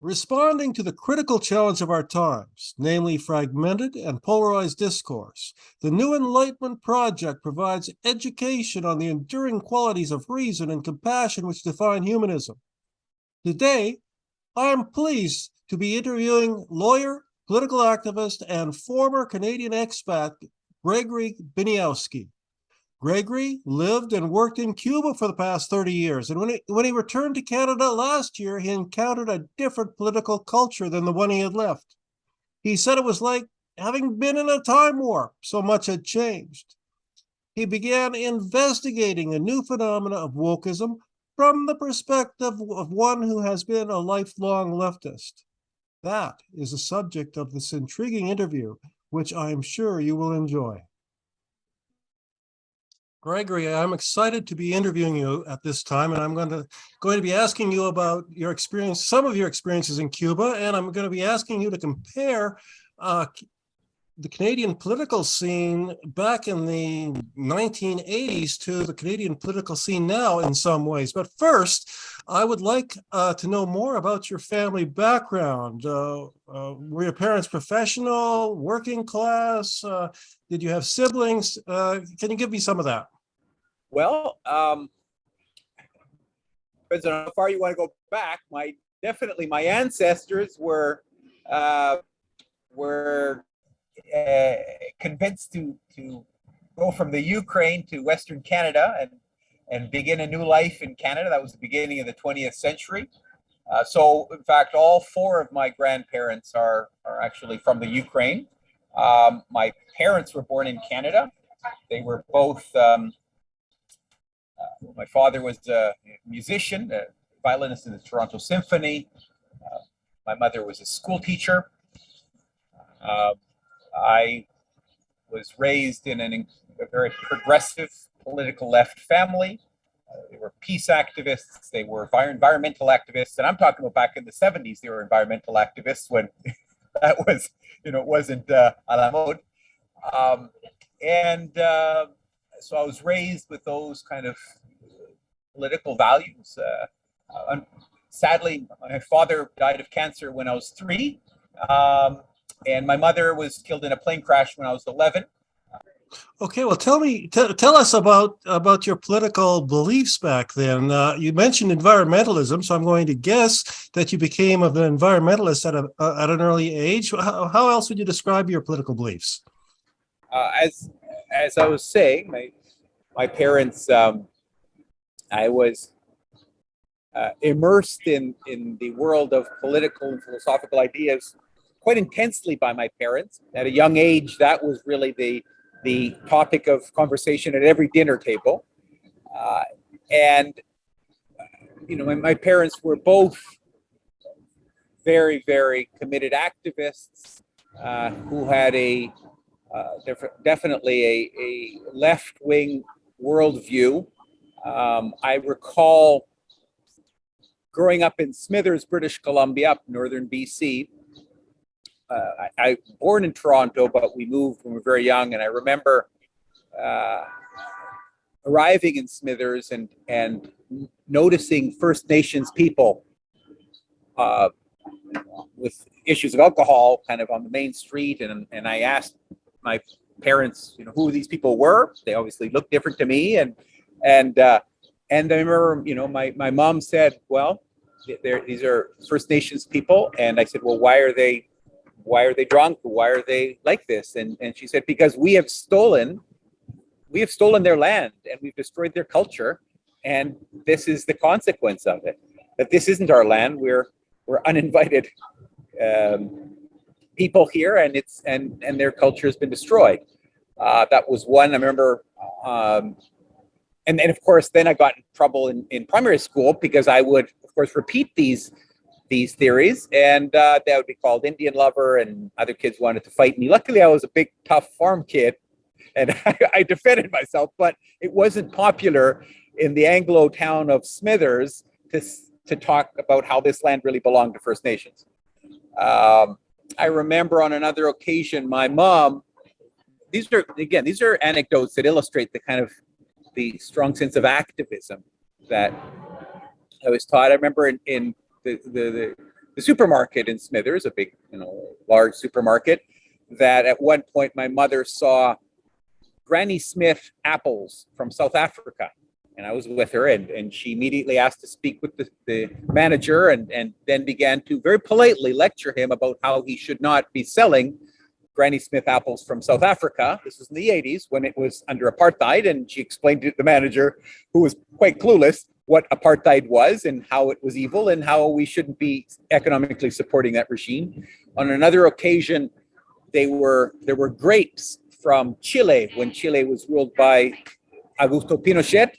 Responding to the critical challenge of our times, namely fragmented and polarized discourse, the New Enlightenment Project provides education on the enduring qualities of reason and compassion which define humanism. Today, I am pleased to be interviewing lawyer, political activist, and former Canadian expat Gregory Biniowsky. Gregory lived and worked in Cuba for the past 30 years, and when he returned to Canada last year, he encountered a different political culture than the one he had left. He said it was like having been in a time warp, so much had changed. He began investigating a new phenomena of wokeism from the perspective of one who has been a lifelong leftist. That is the subject of this intriguing interview, which I am sure you will enjoy. Gregory, I'm excited to be interviewing you at this time, and I'm going to be asking you about your experience, some of your experiences in Cuba, and I'm going to be asking you to compare the Canadian political scene back in the 1980s to the Canadian political scene now in some ways. But first, I would like to know more about your family background. Were your parents professional, working class? Did you have siblings? Can you give me some of that? Well, depends on how far you want to go back. Definitely my ancestors were convinced to go from the Ukraine to Western Canada and begin a new life in Canada. That was the beginning of the 20th century. So, in fact, all four of my grandparents are actually from the Ukraine. My parents were born in Canada. They were both. My father was a musician, a violinist in the Toronto Symphony. My mother was a school teacher. I was raised in a very progressive political left family. They were peace activists. They were environmental activists. And I'm talking about back in the 70s, they were environmental activists when that was, it wasn't a la mode. So I was raised with those kind of political values. Sadly, my father died of cancer when I was 3. And my mother was killed in a plane crash when I was 11. Okay, well, tell us about your political beliefs back then. You mentioned environmentalism, so I'm going to guess that you became an environmentalist at an early age. How else would you describe your political beliefs? As I was saying, my parents, I was immersed in the world of political and philosophical ideas quite intensely by my parents. At a young age, that was really the topic of conversation at every dinner table. My parents were both very, very committed activists who had definitely a left-wing worldview. I recall growing up in Smithers, British Columbia, up northern BC. I was born in Toronto, but we moved when we were very young. And I remember arriving in Smithers and noticing First Nations people with issues of alcohol kind of on the main street. And I asked my parents, who these people were. They obviously looked different to me. And I remember, my mom said, well, these are First Nations people. And I said, well, why are they drunk? Why are they like this? And she said, because we have stolen their land and we've destroyed their culture. And this is the consequence of it, that this isn't our land. We're uninvited people here, and their culture has been destroyed. That was one. I remember, and then of course, then I got in trouble in primary school because I would, of course, repeat these theories, and that would be called Indian lover, and other kids wanted to fight me. Luckily, I was a big, tough farm kid, and I defended myself, but it wasn't popular in the Anglo town of Smithers to talk about how this land really belonged to First Nations. I remember on another occasion, my mom, these are anecdotes that illustrate the strong sense of activism that I was taught. I remember in the supermarket in Smithers, a big, large supermarket, that at one point my mother saw Granny Smith apples from South Africa. And I was with her, and she immediately asked to speak with the manager, and then began to very politely lecture him about how he should not be selling Granny Smith apples from South Africa. This was in the 80s when it was under apartheid, and she explained to the manager, who was quite clueless, what apartheid was and how it was evil and how we shouldn't be economically supporting that regime. On another occasion, there were grapes from Chile when Chile was ruled by Augusto Pinochet,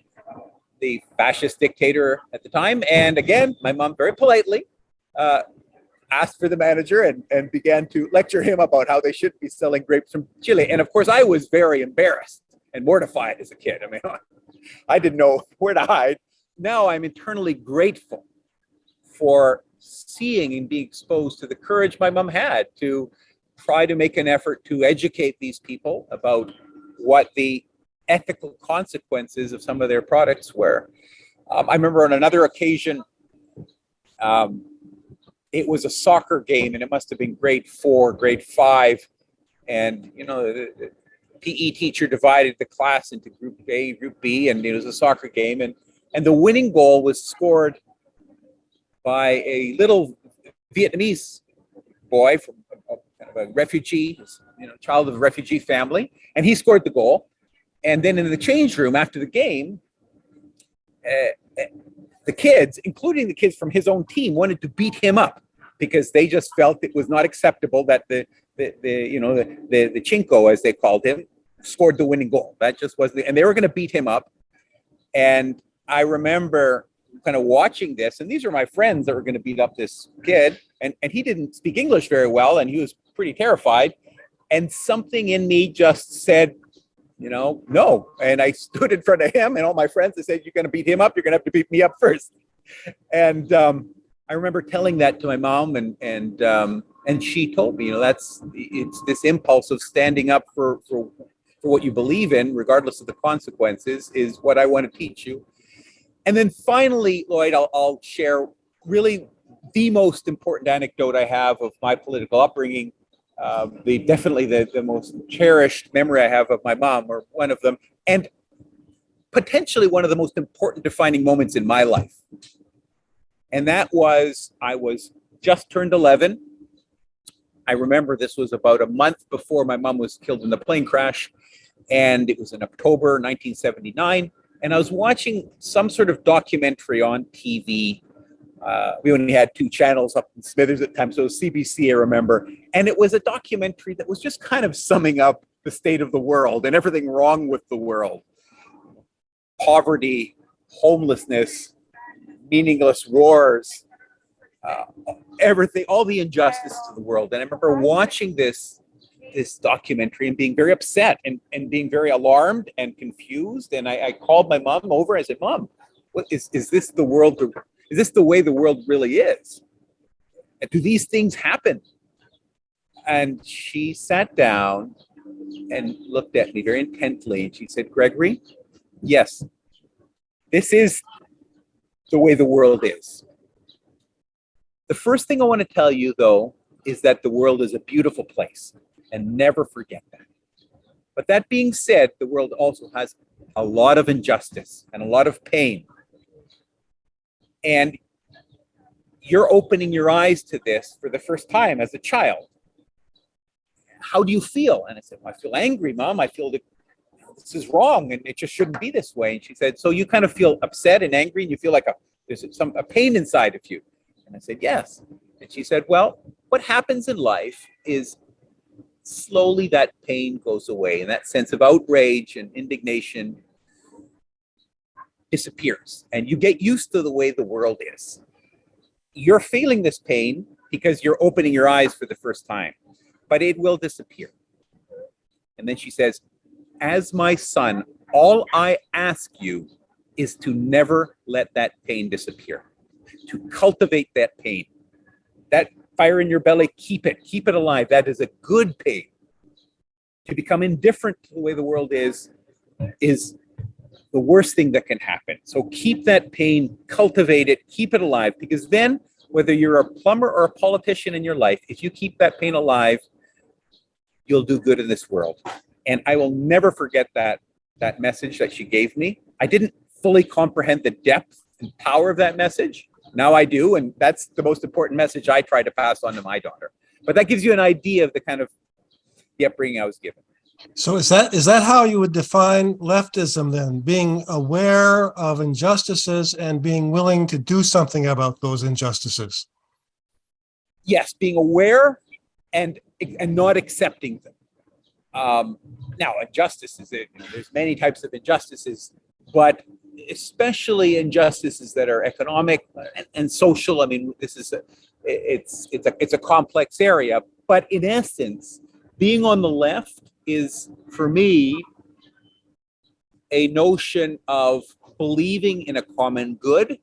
the fascist dictator at the time. And again, my mom very politely asked for the manager and began to lecture him about how they shouldn't be selling grapes from Chile. And of course, I was very embarrassed and mortified as a kid. I mean, I didn't know where to hide. Now I'm internally grateful for seeing and being exposed to the courage my mom had to try to make an effort to educate these people about what the ethical consequences of some of their products were. I remember on another occasion, it was a soccer game, and it must have been grade 4, grade 5. And, the PE teacher divided the class into group A, group B, and it was a soccer game. And the winning goal was scored by a little Vietnamese boy from kind of a refugee, child of a refugee family. And he scored the goal. And then in the change room after the game, the kids, including the kids from his own team, wanted to beat him up because they just felt it was not acceptable that the Chinko, as they called him, scored the winning goal. That just wasn't, and they were going to beat him up. And I remember kind of watching this, and these are my friends that were going to beat up this kid, and he didn't speak English very well, and he was pretty terrified. And something in me just said, no. And I stood in front of him and all my friends. I said, "You're going to beat him up. You're going to have to beat me up first." And I remember telling that to my mom, and she told me, it's this impulse of standing up for what you believe in, regardless of the consequences, is what I want to teach you. And then finally, Lloyd, I'll share really the most important anecdote I have of my political upbringing. Definitely the most cherished memory I have of my mom, or one of them, and potentially one of the most important defining moments in my life. And that was, I was just turned 11. I remember this was about a month before my mom was killed in the plane crash, and it was in October 1979. And I was watching some sort of documentary on TV. We only had 2 channels up in Smithers at the time, so it was CBC, I remember. And it was a documentary that was just kind of summing up the state of the world and everything wrong with the world. Poverty, homelessness, meaningless wars, everything, all the injustices of the world. And I remember watching this documentary and being very upset and being very alarmed and confused. And I called my mom over. I said, "Mom, what is this the world? Is this the way the world really is? Do these things happen?" And she sat down and looked at me very intently. And she said, "Gregory, yes, this is the way the world is. The first thing I want to tell you, though, is that the world is a beautiful place, and never forget that. But that being said, the world also has a lot of injustice and a lot of pain. And you're opening your eyes to this for the first time as a child. How do you feel?" And I said, "Well, I feel angry, Mom. I feel that this is wrong and it just shouldn't be this way." And she said, "So you kind of feel upset and angry and you feel like there's a pain inside of you?" And I said, "Yes." And she said, "Well, what happens in life is slowly that pain goes away, and that sense of outrage and indignation disappears, and you get used to the way the world is. You're feeling this pain because you're opening your eyes for the first time, but it will disappear." And then she says, "As my son, all I ask you is to never let that pain disappear, to cultivate that pain. That fire in your belly, keep it alive. That is a good pain. To become indifferent to the way the world is the worst thing that can happen. So keep that pain, cultivate it, keep it alive, because then whether you're a plumber or a politician in your life, if you keep that pain alive, you'll do good in this world. And I will never forget that message that she gave me. I didn't fully comprehend the depth and power of that message. Now I do, and that's the most important message I try to pass on to my daughter. But that gives you an idea of the kind of the upbringing I was given. So is that how you would define leftism then? Being aware of injustices and being willing to do something about those injustices? Yes, being aware and not accepting them. Now, injustices, there's many types of injustices, but especially injustices that are economic and social. I mean, it's a complex area, but in essence, being on the left is, for me, a notion of believing in a common good,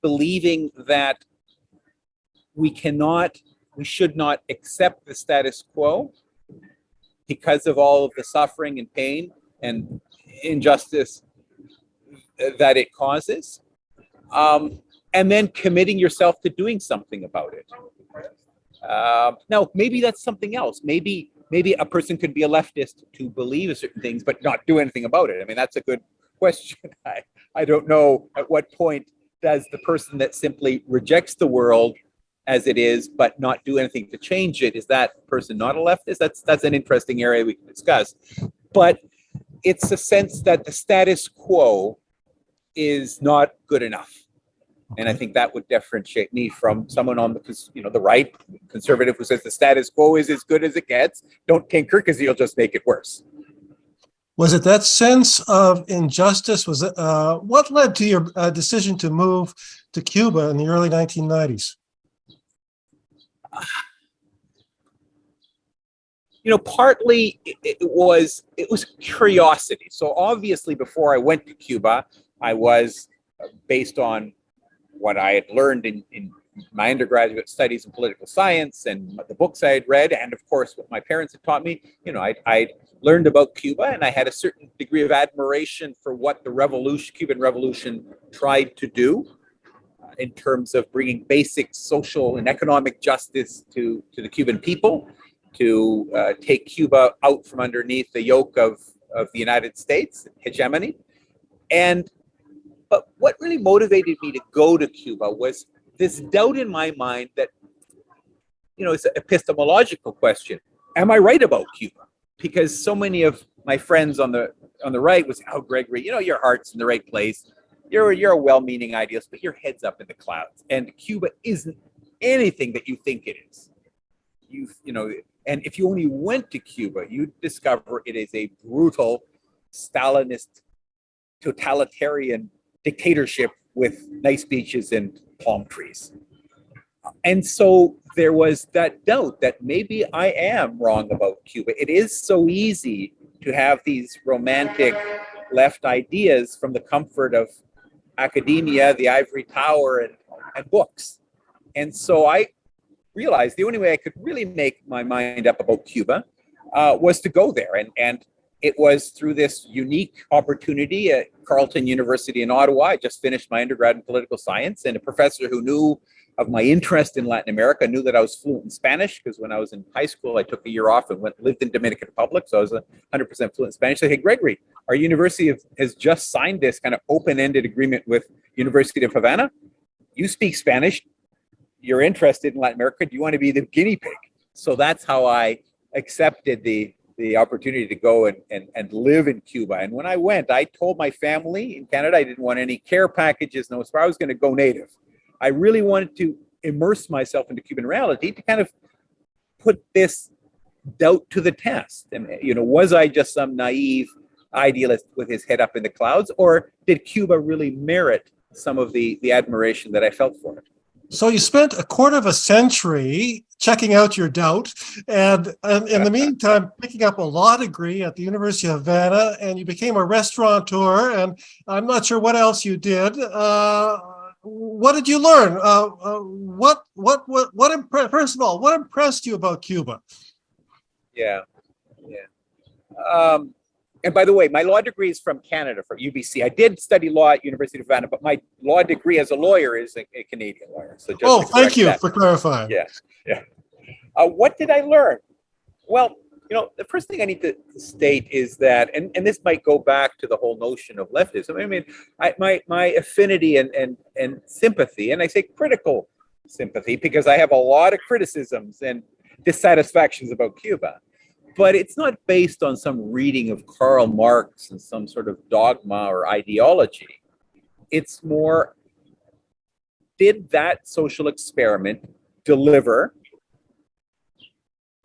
believing that we should not accept the status quo because of all of the suffering and pain and injustice that it causes, and then committing yourself to doing something about it. Now, maybe that's something else. Maybe a person could be a leftist to believe in certain things, but not do anything about it. I mean, that's a good question. I don't know at what point does the person that simply rejects the world as it is, but not do anything to change it, is that person not a leftist? That's an interesting area we can discuss. But it's a sense that the status quo is not good enough. And I think that would differentiate me from someone on the right, conservative, who says the status quo is as good as it gets. Don't tinker because you'll just make it worse. Was it that sense of injustice? Was it what led to your decision to move to Cuba in the early 1990s? Partly it was curiosity. So obviously, before I went to Cuba, I was, based on what I had learned in my undergraduate studies in political science and the books I had read, and of course what my parents had taught me, I learned about Cuba, and I had a certain degree of admiration for what the Cuban Revolution tried to do in terms of bringing basic social and economic justice to the Cuban people, to take Cuba out from underneath the yoke of the United States hegemony. But what really motivated me to go to Cuba was this doubt in my mind that, it's an epistemological question. Am I right about Cuba? Because so many of my friends on the right was, oh, Gregory, your heart's in the right place. You're a well-meaning idealist, but your head's up in the clouds. And Cuba isn't anything that you think it is. And if you only went to Cuba, you'd discover it is a brutal, Stalinist, totalitarian dictatorship with nice beaches and palm trees. And so there was that doubt that maybe I am wrong about Cuba. It is so easy to have these romantic left ideas from the comfort of academia, the ivory tower, and books. And so I realized the only way I could really make my mind up about Cuba was to go there. And it was through this unique opportunity at Carleton University in Ottawa. I just finished my undergrad in political science, and a professor who knew of my interest in Latin America knew that I was fluent in Spanish, because when I was in high school, I took a year off and lived in Dominican Republic. So I was 100% fluent in Spanish. So, hey, Gregory, our university has just signed this kind of open-ended agreement with University of Havana. You speak Spanish. You're interested in Latin America. Do you want to be the guinea pig? So that's how I accepted the opportunity to go and live in Cuba. And when I went, I told my family in Canada I didn't want any care packages. No, as far as I was going to go native. I really wanted to immerse myself into Cuban reality to kind of put this doubt to the test. And, was I just some naive idealist with his head up in the clouds, or did Cuba really merit some of the admiration that I felt for it? So you spent a quarter of a century checking out your doubt, and in the meantime, picking up a law degree at the University of Havana, and you became a restaurateur, and I'm not sure what else you did. What did you learn? First of all, what impressed you about Cuba? Yeah. And by the way, my law degree is from Canada, from UBC. I did study law at University of Havana, but my law degree as a lawyer is a Canadian lawyer. So just thank you for clarifying. Yeah, yeah. What did I learn? Well, the first thing I need to state is that, and this might go back to the whole notion of leftism. I mean, my affinity and sympathy, and I say critical sympathy because I have a lot of criticisms and dissatisfactions about Cuba, but it's not based on some reading of Karl Marx and some sort of dogma or ideology. It's more, did that social experiment deliver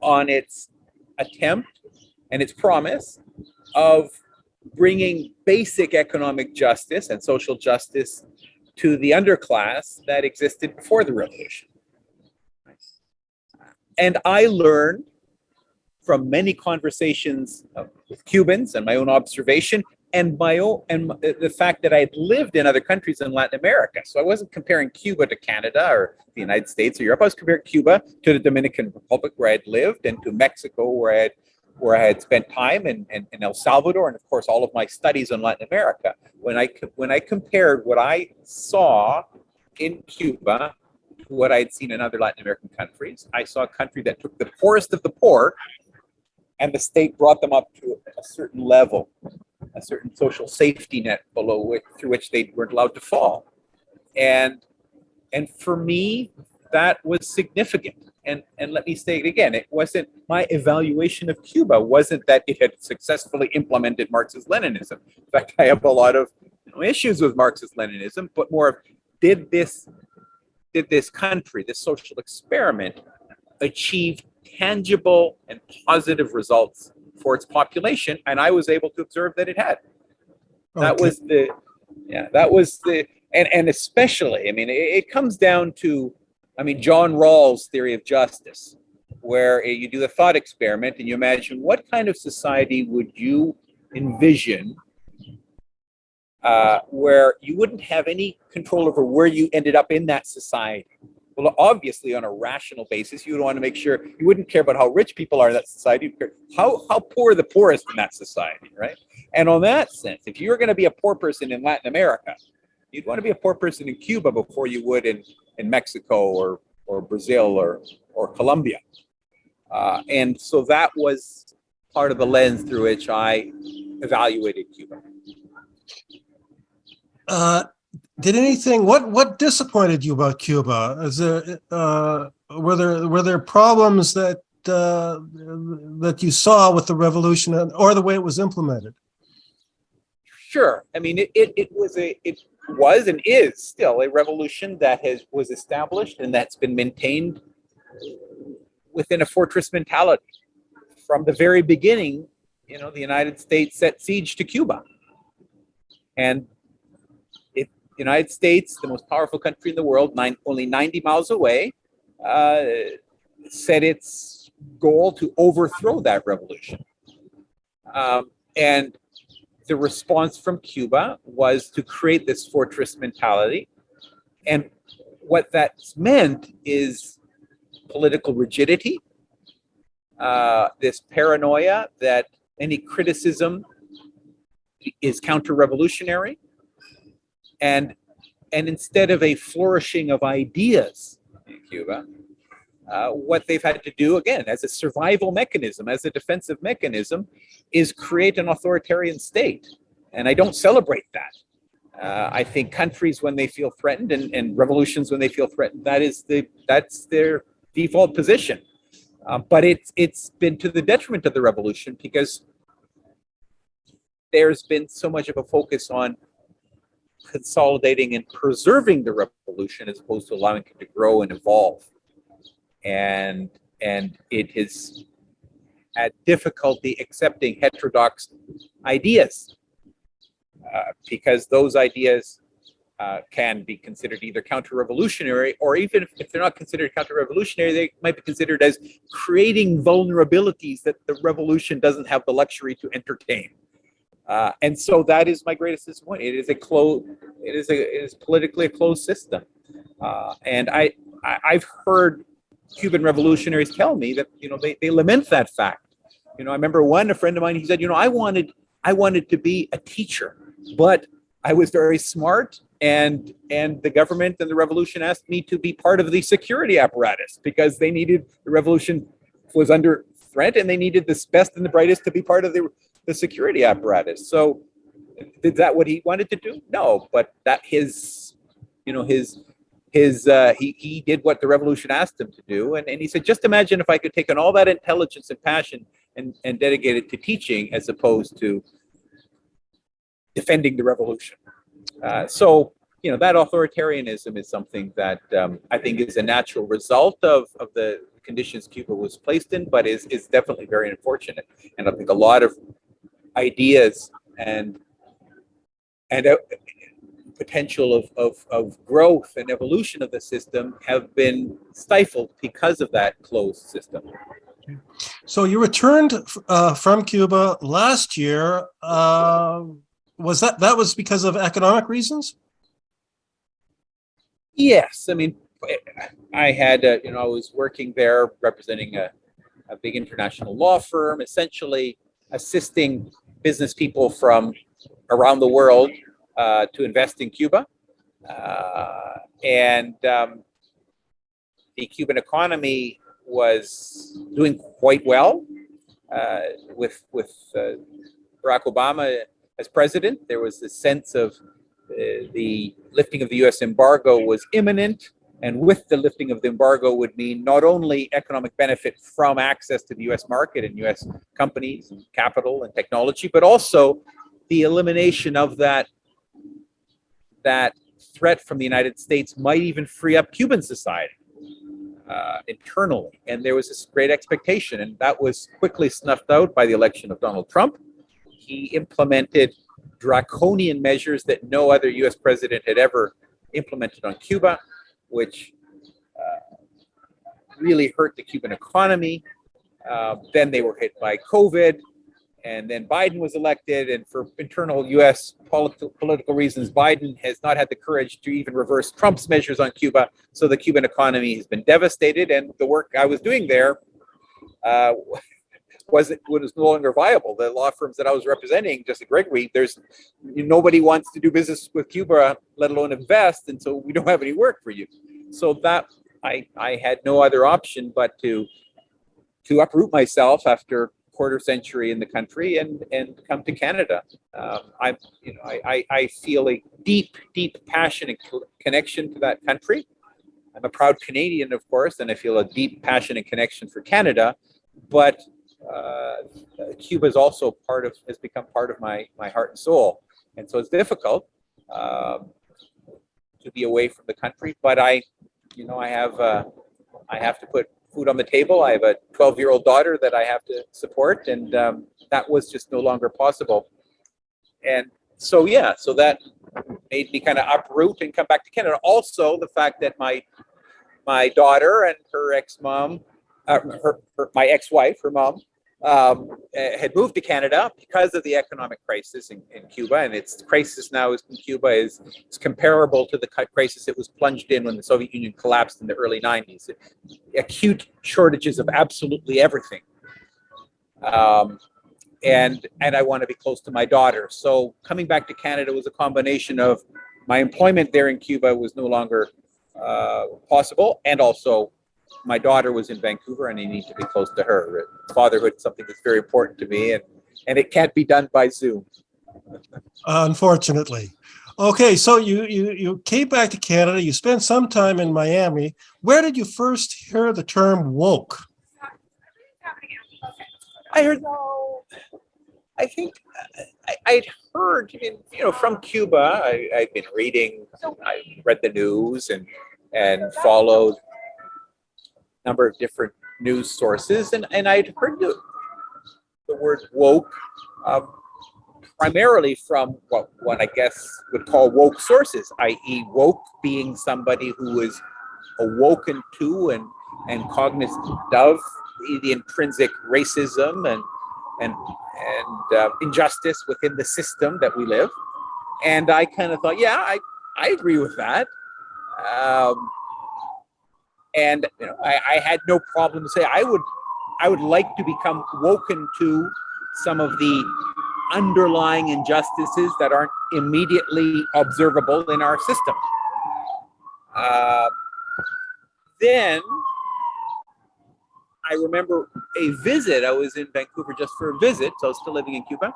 on its attempt and its promise of bringing basic economic justice and social justice to the underclass that existed before the revolution? And I learned from many conversations with Cubans and my own observation and the fact that I had lived in other countries in Latin America. So I wasn't comparing Cuba to Canada or the United States or Europe. I was comparing Cuba to the Dominican Republic, where I had lived, and to Mexico, where I had spent time, and El Salvador, and of course all of my studies in Latin America. When I compared what I saw in Cuba to what I had seen in other Latin American countries, I saw a country that took the poorest of the poor, and the state brought them up to a certain level, a certain social safety net through which they weren't allowed to fall. And for me, that was significant. And let me say it again, it wasn't, my evaluation of Cuba wasn't that it had successfully implemented Marxist-Leninism. In fact, I have a lot of issues with Marxist-Leninism, but more of, did this country, this social experiment, achieve tangible and positive results for its population? And I was able to observe that it had. That was the, and especially, I mean, it comes down to, John Rawls' theory of justice, where you do the thought experiment and you imagine what kind of society would you envision where you wouldn't have any control over where you ended up in that society. Well, obviously, on a rational basis, you would want to make sure you wouldn't care about how rich people are in that society. You'd care how poor are the poorest in that society, right? And on that sense, if you're going to be a poor person in Latin America, you'd want to be a poor person in Cuba before you would in Mexico or Brazil or Colombia. And so that was part of the lens through which I evaluated Cuba. What disappointed you about Cuba? Were there problems that you saw with the revolution or the way it was implemented? Sure. It was and is still a revolution that was established and that's been maintained within a fortress mentality. From the very beginning, the United States set siege to Cuba. And the United States, the most powerful country in the world, only 90 miles away, set its goal to overthrow that revolution. And the response from Cuba was to create this fortress mentality. And what that's meant is political rigidity, this paranoia that any criticism is counter-revolutionary. And instead of a flourishing of ideas in Cuba, what they've had to do, again, as a survival mechanism, as a defensive mechanism, is create an authoritarian state. And I don't celebrate that. I think countries, when they feel threatened, and revolutions when they feel threatened, that's their default position. But it's been to the detriment of the revolution because there's been so much of a focus on consolidating and preserving the revolution as opposed to allowing it to grow and evolve. And it has had difficulty accepting heterodox ideas because those ideas can be considered either counter-revolutionary, or even if they're not considered counter-revolutionary, they might be considered as creating vulnerabilities that the revolution doesn't have the luxury to entertain. And so that is my greatest disappointment. It is politically a closed system. And I've heard Cuban revolutionaries tell me that, they lament that fact. I remember a friend of mine, he said, I wanted I wanted to be a teacher, but I was very smart, and the government and the revolution asked me to be part of the security apparatus because they needed, the revolution was under threat and they needed the best and the brightest to be part of the security apparatus. So is that what he wanted to do? No, but that his, you know, he did what the revolution asked him to do. And he said, just imagine if I could take on all that intelligence and passion and dedicate it to teaching as opposed to defending the revolution. So, you know, that authoritarianism is something that I think is a natural result of the conditions Cuba was placed in, but is definitely very unfortunate. And I think a lot of ideas and potential of growth and evolution of the system have been stifled because of that closed system. So you returned from Cuba last year. Was that was because of economic reasons? Yes, I mean, I had I was working there representing a big international law firm, essentially assisting business people from around the world to invest in Cuba, and the Cuban economy was doing quite well with Barack Obama as president. There was this sense of the lifting of the U.S. embargo was imminent, and with the lifting of the embargo would mean not only economic benefit from access to the U.S. market and U.S. companies and capital and technology, but also the elimination of that threat from the United States might even free up Cuban society internally. And there was this great expectation, and that was quickly snuffed out by the election of Donald Trump. He implemented draconian measures that no other U.S. president had ever implemented on Cuba, which really hurt the Cuban economy. Then they were hit by COVID, and then Biden was elected, and for internal U.S. political reasons, Biden has not had the courage to even reverse Trump's measures on Cuba. So the Cuban economy has been devastated, and the work I was doing there was no longer viable. The law firms that I was representing, just like Gregory, nobody wants to do business with Cuba, let alone invest, and so we don't have any work for you. So that I had no other option but to uproot myself after quarter century in the country and come to Canada. I feel a deep passion and connection to that country. I'm a proud Canadian, of course, and I feel a deep passion and connection for Canada. But Cuba is also has become part of my heart and soul, and so it's difficult to be away from the country. But I have to put food on the table. I have a 12-year-old daughter that I have to support, and that was just no longer possible. And so that made me kind of uproot and come back to Canada. Also, the fact that my daughter and her ex-mom, my ex-wife, her mom, had moved to Canada because of the economic crisis in Cuba, and its crisis now in Cuba is comparable to the crisis it was plunged in when the Soviet Union collapsed in the early 90s. Acute shortages of absolutely everything. And I want to be close to my daughter. So coming back to Canada was a combination of my employment there in Cuba was no longer possible, and also my daughter was in Vancouver and I need to be close to her. Fatherhood is something that's very important to me, and it can't be done by Zoom. Unfortunately. Okay, so you came back to Canada, you spent some time in Miami. Where did you first hear the term woke? I think I'd heard, from Cuba. I'd been reading, I read the news and followed a number of different news sources, and I'd heard the word woke primarily from what one, I guess, would call woke sources, i.e. woke being somebody who is awoken to and cognizant of the intrinsic racism and injustice within the system that we live. And I kind of thought, yeah, I agree with that. And I had no problem to say I would like to become woken to some of the underlying injustices that aren't immediately observable in our system. Then I remember a visit. I was in Vancouver just for a visit, so I was still living in Cuba.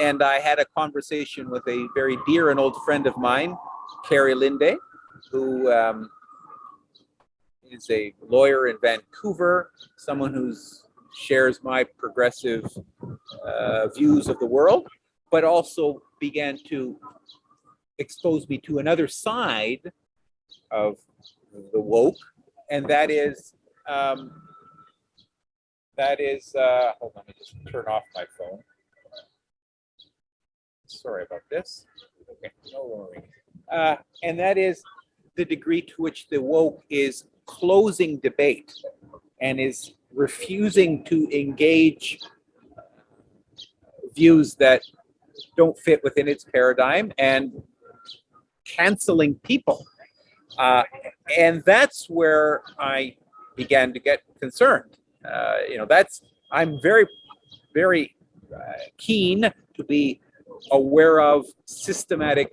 And I had a conversation with a very dear and old friend of mine, Carrie Linde, who is a lawyer in Vancouver, someone who shares my progressive views of the world, but also began to expose me to another side of the woke, and that is, hold on, let me just turn off my phone. Sorry about this. Okay, no worries. And that is the degree to which the woke is closing debate and is refusing to engage views that don't fit within its paradigm and canceling people. And that's where I began to get concerned. I'm very, very keen to be aware of systematic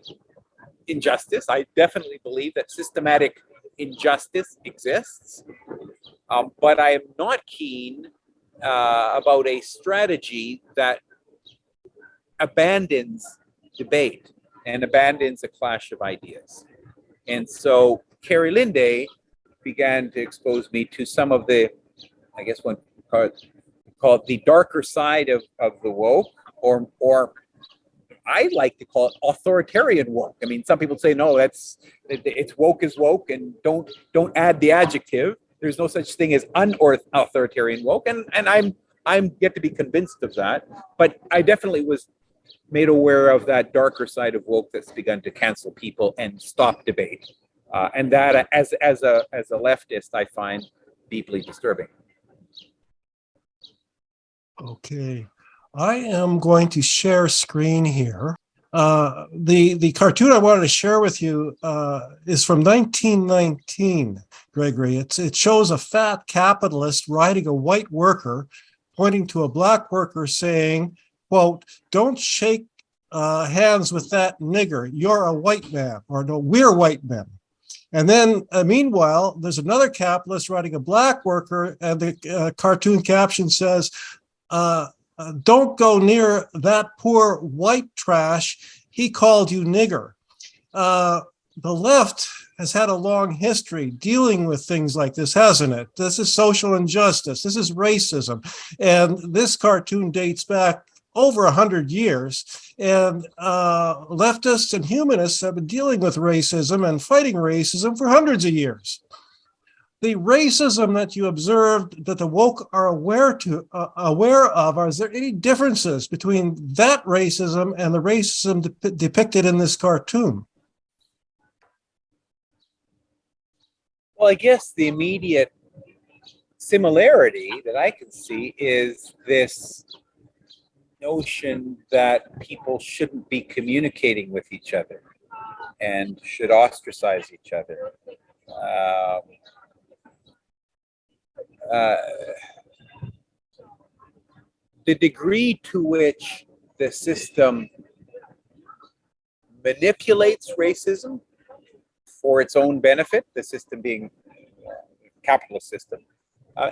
injustice. I definitely believe that systematic injustice exists, but I am not keen about a strategy that abandons debate and abandons a clash of ideas. And so Carrie Linde began to expose me to some of the, I guess one called the darker side of the woke, or I like to call it authoritarian woke. I mean, some people say, no, it's woke is woke, and don't add the adjective. There's no such thing as unauthoritarian woke, and I'm yet to be convinced of that. But I definitely was made aware of that darker side of woke that's begun to cancel people and stop debate, and that as a leftist, I find deeply disturbing. Okay, I am going to share screen here. The cartoon I wanted to share with you is from 1919, Gregory. It shows a fat capitalist riding a white worker, pointing to a black worker saying, quote, "Don't shake hands with that nigger. You're a white man," or no, "We're white men." And then meanwhile, there's another capitalist riding a black worker, and the cartoon caption says, "Don't go near that poor white trash. He called you nigger." The left has had a long history dealing with things like this, hasn't it? This is social injustice. This is racism. And this cartoon dates back over 100 years. And leftists and humanists have been dealing with racism and fighting racism for hundreds of years. The racism that you observed that the woke are aware of, is there any differences between that racism and the racism depicted in this cartoon? Well, I guess the immediate similarity that I can see is this notion that people shouldn't be communicating with each other and should ostracize each other. The degree to which the system manipulates racism for its own benefit, the system being capitalist system.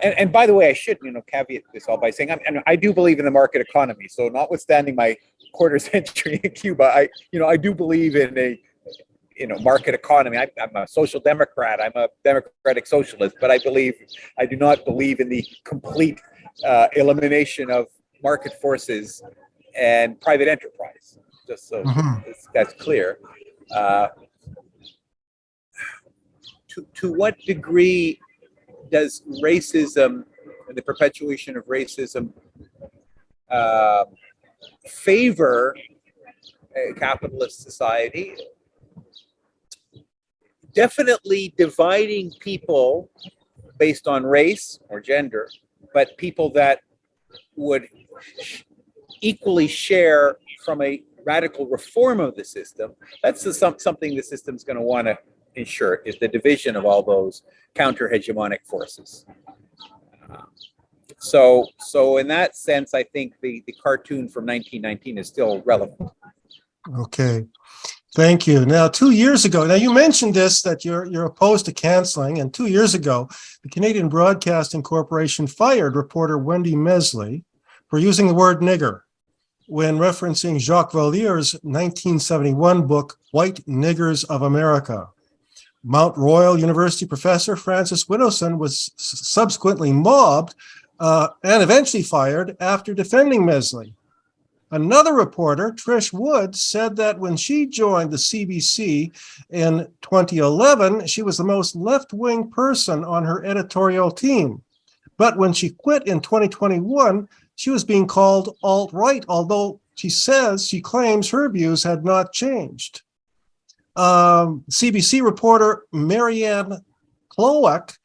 And by the way, I should caveat this all by saying I do believe in the market economy. So notwithstanding my quarter century in Cuba, I do believe in a market economy. I'm a social democrat. I'm a democratic socialist, but I do not believe in the complete elimination of market forces and private enterprise. Just so that's clear. To what degree does racism and the perpetuation of racism favor a capitalist society? Definitely dividing people based on race or gender, but people that would equally share from a radical reform of the system. That's something the system's going to want to ensure, is the division of all those counter-hegemonic forces. So in that sense, I think the cartoon from 1919 is still relevant. Okay. Thank you. Now, 2 years ago, now you mentioned this, that you're opposed to canceling, and 2 years ago, the Canadian Broadcasting Corporation fired reporter Wendy Mesley for using the word nigger when referencing Jacques Vallier's 1971 book, White Niggers of America. Mount Royal University professor Francis Widdowson was subsequently mobbed and eventually fired after defending Mesley. Another reporter, Trish Wood, said that when she joined the CBC in 2011, she was the most left-wing person on her editorial team. But when she quit in 2021, she was being called alt-right, although she claims her views had not changed. CBC reporter Marianne Kloak,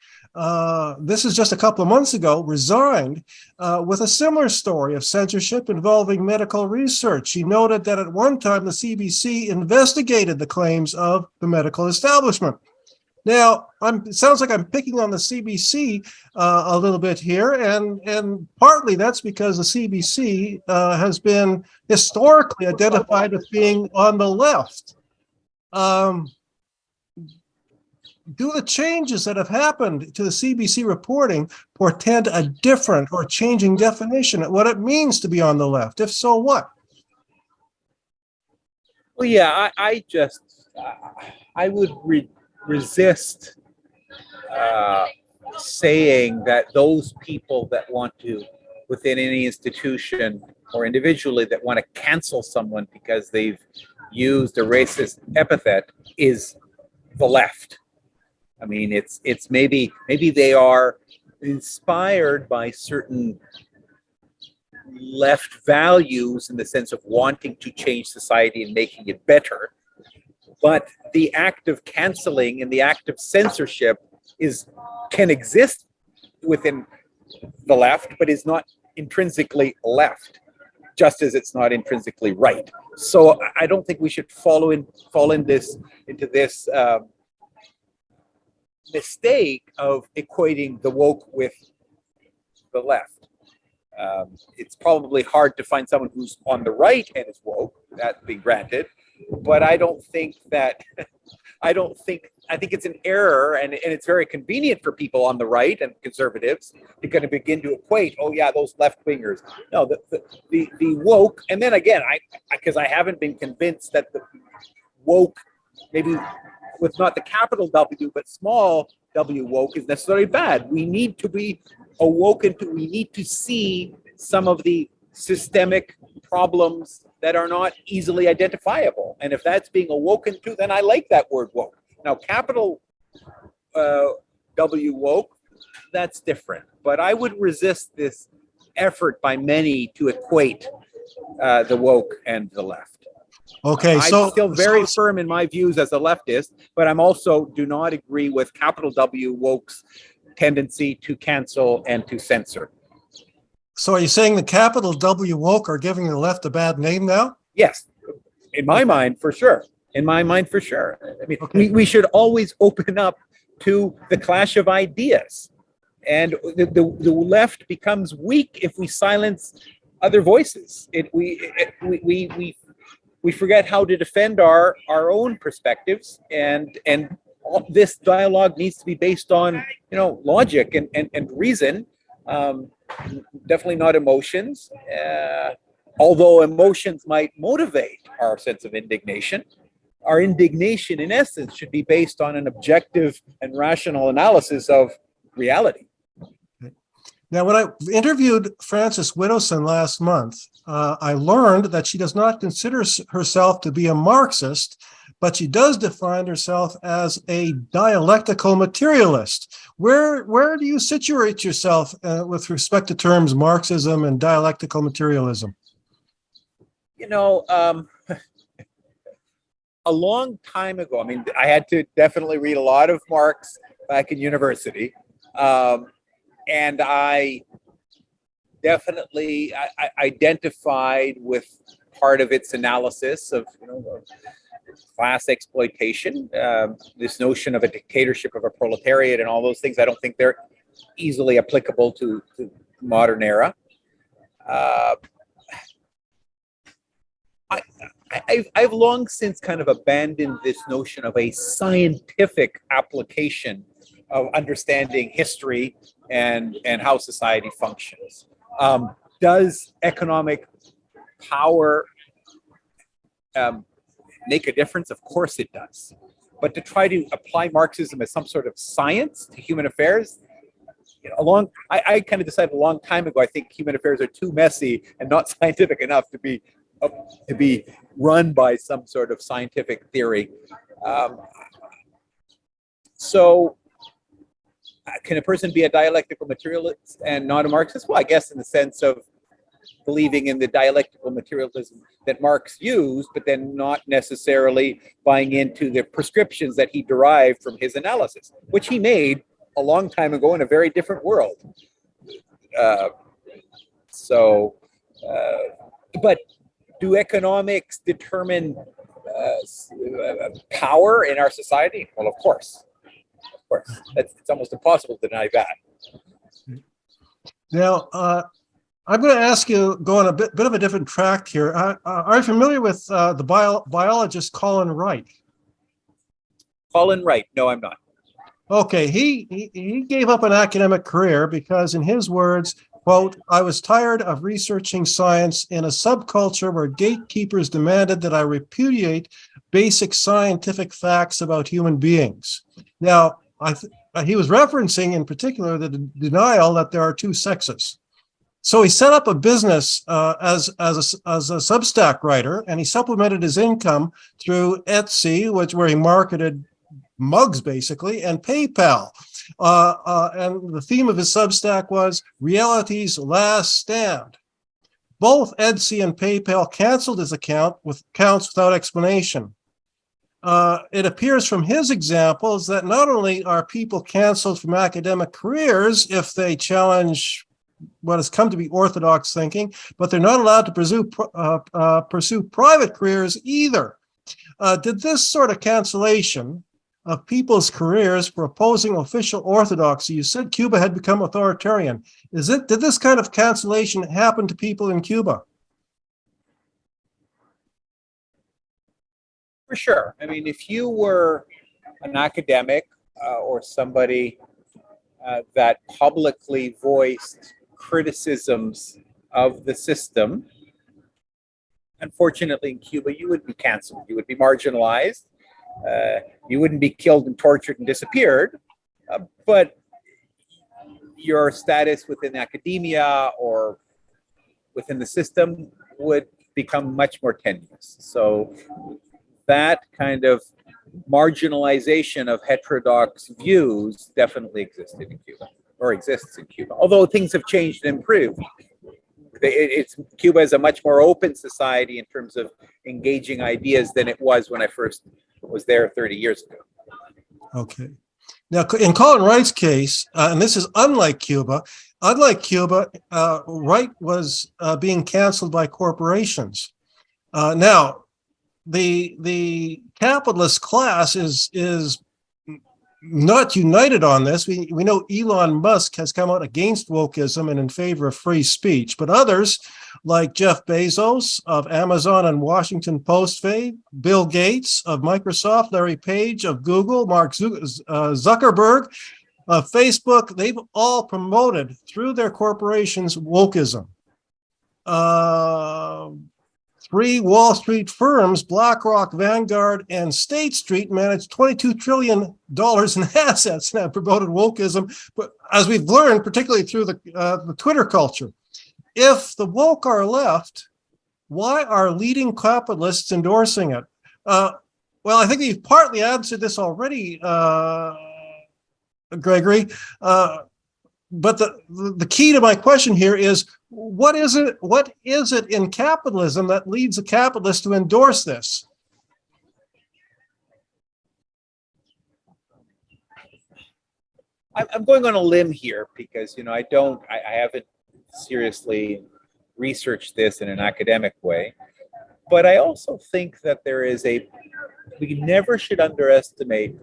this is just a couple of months ago, resigned with a similar story of censorship involving medical research. She noted that at one time the CBC investigated the claims of the medical establishment. Now, it sounds like I'm picking on the CBC a little bit here, and partly that's because the CBC has been historically identified with being on the left. Do the changes that have happened to the CBC reporting portend a different or changing definition of what it means to be on the left? If so, what? Well, yeah, I would resist saying that those people that want to, within any institution or individually, that want to cancel someone because they've used a racist epithet is the left. I mean, it's maybe they are inspired by certain left values in the sense of wanting to change society and making it better. But the act of canceling and the act of censorship can exist within the left, but is not intrinsically left, just as it's not intrinsically right. So I don't think we should fall into this mistake of equating the woke with the left. It's probably hard to find someone who's on the right and is woke, that being granted, but I think it's an error, and it's very convenient for people on the right and conservatives to kind of begin to equate, oh yeah, those left-wingers. No, the woke, and then again, because I haven't been convinced that the woke, maybe with not the capital W, but small w woke, is necessarily bad. We need to be awoken to, we need to see some of the systemic problems that are not easily identifiable. And if that's being awoken to, then I like that word woke. Now, capital W woke, that's different. But I would resist this effort by many to equate the woke and the left. Okay, I'm still very firm in my views as a leftist, but I'm also do not agree with capital W woke's tendency to cancel and to censor. So are you saying the capital W woke are giving the left a bad name now? Yes, in my mind, for sure. In my mind, for sure. I mean, okay. we should always open up to the clash of ideas. And the left becomes weak if we silence other voices. We forget how to defend our own perspectives, and all this dialogue needs to be based on logic and reason. Definitely not emotions, although emotions might motivate our sense of indignation. Our indignation, in essence, should be based on an objective and rational analysis of reality. Now, when I interviewed Frances Widdowson last month, I learned that she does not consider herself to be a Marxist, but she does define herself as a dialectical materialist. Where do you situate yourself with respect to terms Marxism and dialectical materialism? A long time ago, I mean, I had to definitely read a lot of Marx back in university. And I definitely identified with part of its analysis of class exploitation, this notion of a dictatorship of a proletariat and all those things. I don't think they're easily applicable to modern era. I've long since kind of abandoned this notion of a scientific application of understanding history and how society functions. Does economic power make a difference? Of course it does. But to try to apply Marxism as some sort of science to human affairs, I kind of decided a long time ago, I think human affairs are too messy and not scientific enough to be run by some sort of scientific theory. So can a person be a dialectical materialist and not a Marxist? Well, I guess in the sense of believing in the dialectical materialism that Marx used, but then not necessarily buying into the prescriptions that he derived from his analysis, which he made a long time ago in a very different world. But do economics determine power in our society? Well, of course. Of course. It's almost impossible to deny that. Now, I'm going to ask you, go on a bit of a different track here. Are you familiar with the biologist Colin Wright? Colin Wright? No, I'm not. Okay, he gave up an academic career because, in his words, quote, "I was tired of researching science in a subculture where gatekeepers demanded that I repudiate basic scientific facts about human beings." Now, he was referencing in particular the denial that there are two sexes. So he set up a business as a Substack writer, and he supplemented his income through Etsy, where he marketed mugs basically, and PayPal. And the theme of his Substack was Reality's Last Stand. Both Etsy and PayPal canceled his accounts without explanation. It appears from his examples that not only are people canceled from academic careers if they challenge what has come to be orthodox thinking, but they're not allowed to pursue private careers either. Did this sort of cancellation of people's careers for opposing official orthodoxy, you said Cuba had become authoritarian. Did this kind of cancellation happen to people in Cuba? For sure. I mean, if you were an academic or somebody that publicly voiced criticisms of the system, unfortunately in Cuba, you would be canceled. You would be marginalized. You wouldn't be killed and tortured and disappeared, but your status within academia or within the system would become much more tenuous. So that kind of marginalization of heterodox views definitely existed in Cuba, or exists in Cuba, although things have changed and improved. Cuba is a much more open society in terms of engaging ideas than it was when I first was there 30 years ago. Okay. Now, in Colin Wright's case, and this is unlike Cuba, Wright was being canceled by corporations. Now, the capitalist class is not united on this. We know Elon Musk has come out against wokeism and in favor of free speech, but others like Jeff Bezos of Amazon and Washington Post fame, Bill Gates of Microsoft, Larry Page of Google, Mark Zuckerberg of Facebook, they've all promoted through their corporations wokeism. Three Wall Street firms, BlackRock, Vanguard, and State Street, managed $22 trillion in assets and have promoted wokeism. But as we've learned, particularly through the Twitter culture, if the woke are left, why are leading capitalists endorsing it? Well, I think you've partly answered this already, Gregory. But the key to my question here is, what is it in capitalism that leads a capitalist to endorse this? I'm going on a limb here because I haven't seriously researched this in an academic way, but I also think that we never should underestimate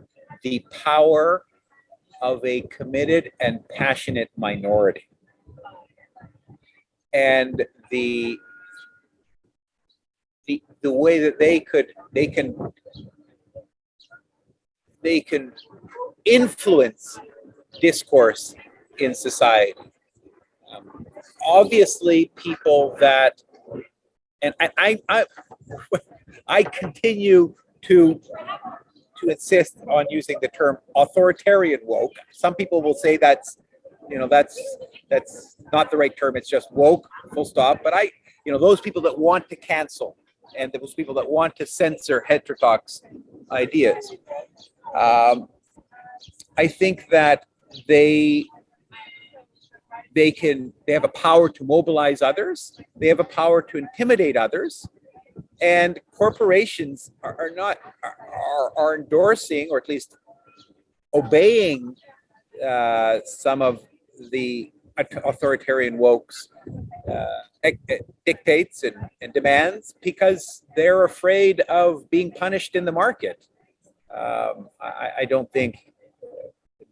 the power of a committed and passionate minority. and the way that they can influence discourse in society. Obviously, people that, and I continue to insist on using the term authoritarian woke. Some people will say that's not the right term. It's just woke, full stop. But those people that want to cancel and those people that want to censor heterodox ideas, I think that they have a power to mobilize others. They have a power to intimidate others, and corporations are endorsing, or at least obeying, some of the authoritarian woke's dictates and demands because they're afraid of being punished in the market. I don't think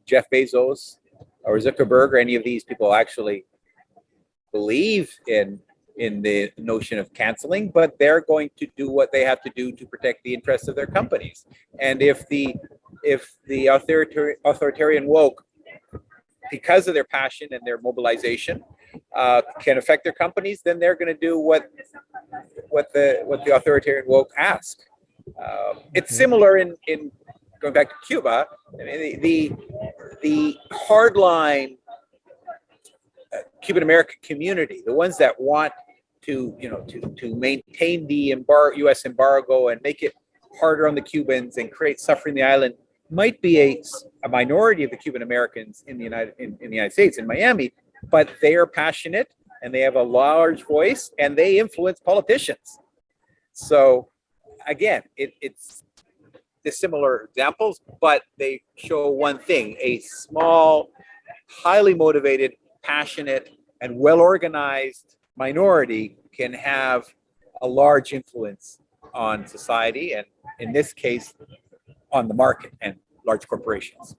Jeff Bezos or Zuckerberg or any of these people actually believe in the notion of canceling, but they're going to do what they have to do to protect the interests of their companies. And if the authoritarian woke, because of their passion and their mobilization, can affect their companies, then they're going to do what the authoritarian woke ask. It's similar in going back to Cuba. I mean, the hardline Cuban American community, the ones that want to maintain the U.S. embargo and make it harder on the Cubans and create suffering in the island, might be a minority of the Cuban Americans in the United States, in Miami, but they are passionate and they have a large voice and they influence politicians. So again, it's dissimilar examples, but they show one thing: a small, highly motivated, passionate, and well-organized minority can have a large influence on society, and in this case, on the market and large corporations.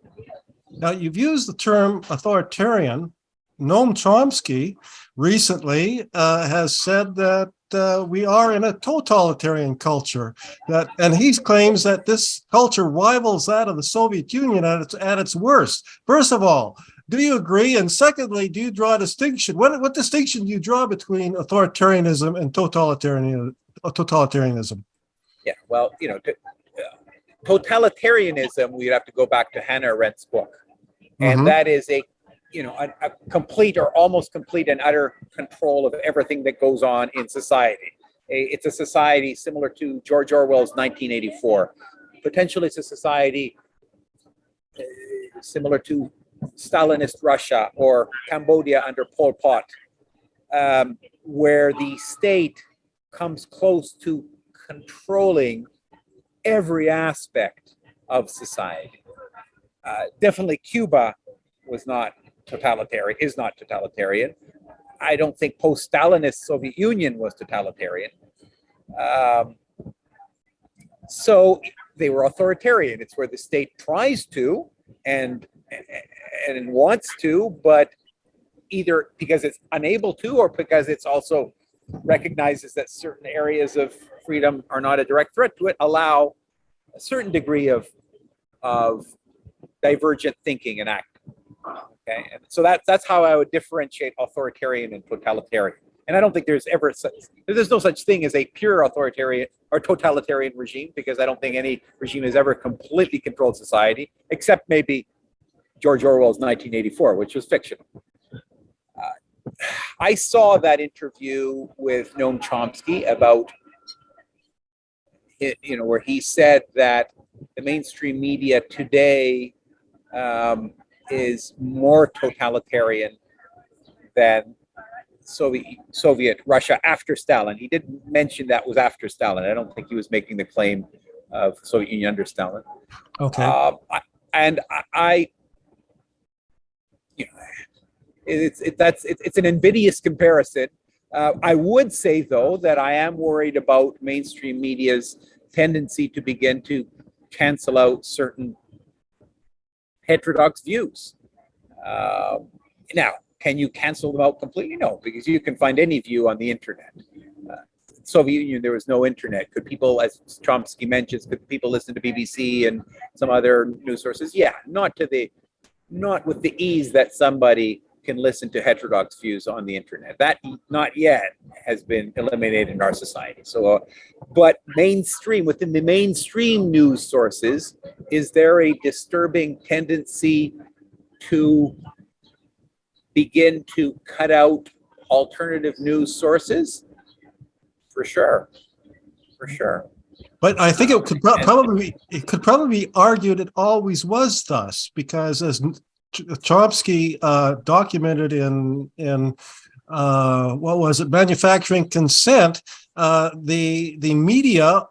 Now, you've used the term authoritarian. Noam Chomsky recently has said that we are in a totalitarian culture, and he claims that this culture rivals that of the Soviet Union at its worst. First of all, do you agree? And secondly, do you draw a distinction? What distinction do you draw between authoritarianism and totalitarianism? Yeah, well, totalitarianism, we'd have to go back to Hannah Arendt's book, and that is a complete or almost complete and utter control of everything that goes on in society. It's a society similar to George Orwell's 1984. Potentially, it's a society similar to Stalinist Russia or Cambodia under Pol Pot, where the state comes close to controlling every aspect of society. Definitely Cuba is not totalitarian. I don't think post-Stalinist Soviet Union was totalitarian. So they were authoritarian. It's where the state tries to and wants to, but either because it's unable to or because it's also recognizes that certain areas of freedom are not a direct threat to it, allow a certain degree of divergent thinking and acting. Okay, and so that's how I would differentiate authoritarian and totalitarian. And I don't think there's no such thing as a pure authoritarian or totalitarian regime, because I don't think any regime has ever completely controlled society, except maybe George Orwell's 1984, which was fictional. I saw that interview with Noam Chomsky about it, where he said that the mainstream media today is more totalitarian than Soviet Russia after Stalin. He didn't mention that was after Stalin. I don't think he was making the claim of Soviet Union under Stalin. Okay. It's an invidious comparison. I would say, though, that I am worried about mainstream media's tendency to begin to cancel out certain heterodox views. Now, Can you cancel them out completely? No, because you can find any view on the internet. Soviet Union, there was no internet. Could people, as Chomsky mentions, could people listen to BBC and some other news sources? Yeah, not with the ease that somebody can listen to heterodox views on the internet. That not yet has been eliminated in our society. So, but within the mainstream news sources, is there a disturbing tendency to begin to cut out alternative news sources? For sure. But I think it could probably be argued it always was thus, because as Chomsky documented in what was it, Manufacturing Consent, the media,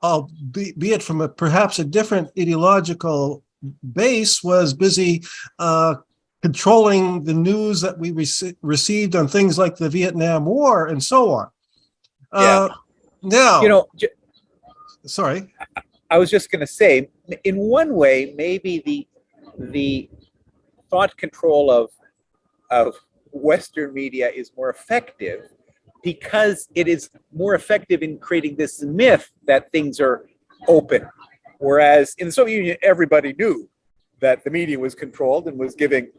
be it from perhaps a different ideological base, was busy controlling the news that we received on things like the Vietnam War and so on. Now, sorry. I was just going to say, in one way, maybe the thought control of Western media is more effective because it is more effective in creating this myth that things are open. Whereas in the Soviet Union, everybody knew that the media was controlled and was giving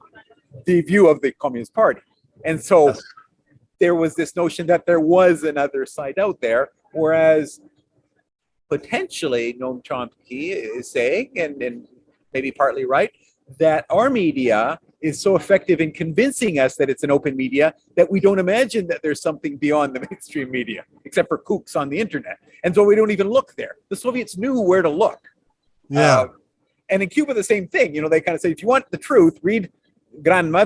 the view of the Communist Party. And so there was this notion that there was another side out there, whereas potentially Noam Chomsky is saying, and maybe partly right, that our media is so effective in convincing us that it's an open media that we don't imagine that there's something beyond the mainstream media, except for kooks on the internet. And so we don't even look there. The Soviets knew where to look. Yeah. And in Cuba, the same thing. You know, they kind of say, if you want the truth, read Granma,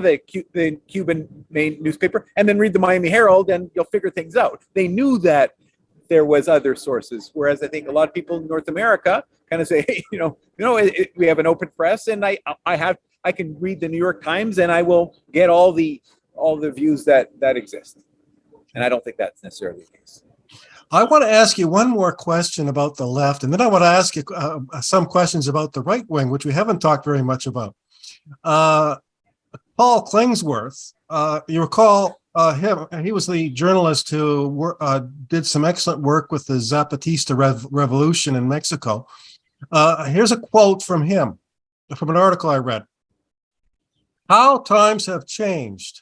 the Cuban main newspaper, and then read the Miami Herald, and you'll figure things out. They knew that there was other sources, whereas I think a lot of people in North America kind of say, hey, we have an open press, and I can read the New York Times, and I will get all the views that exist. And I don't think that's necessarily the case. I want to ask you one more question about the left, and then I want to ask you some questions about the right wing, which we haven't talked very much about. Paul Klingsworth, you recall him? He was the journalist who did some excellent work with the Zapatista revolution in Mexico. Here's a quote from him, from an article I read. How times have changed.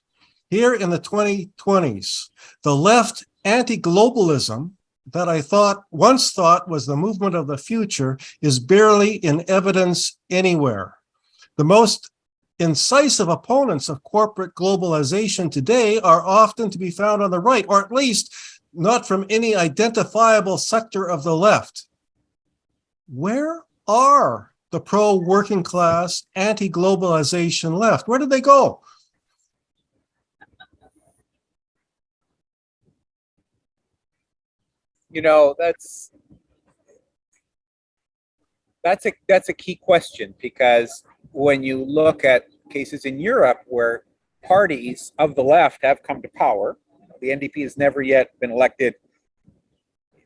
Here in the 2020s, the left anti-globalism that I once thought was the movement of the future is barely in evidence anywhere. The most incisive opponents of corporate globalization today are often to be found on the right, or at least not from any identifiable sector of the left. Where are the pro-working class, anti-globalization left? Where did they go? That's a key question, because when you look at cases in Europe where parties of the left have come to power, the NDP has never yet been elected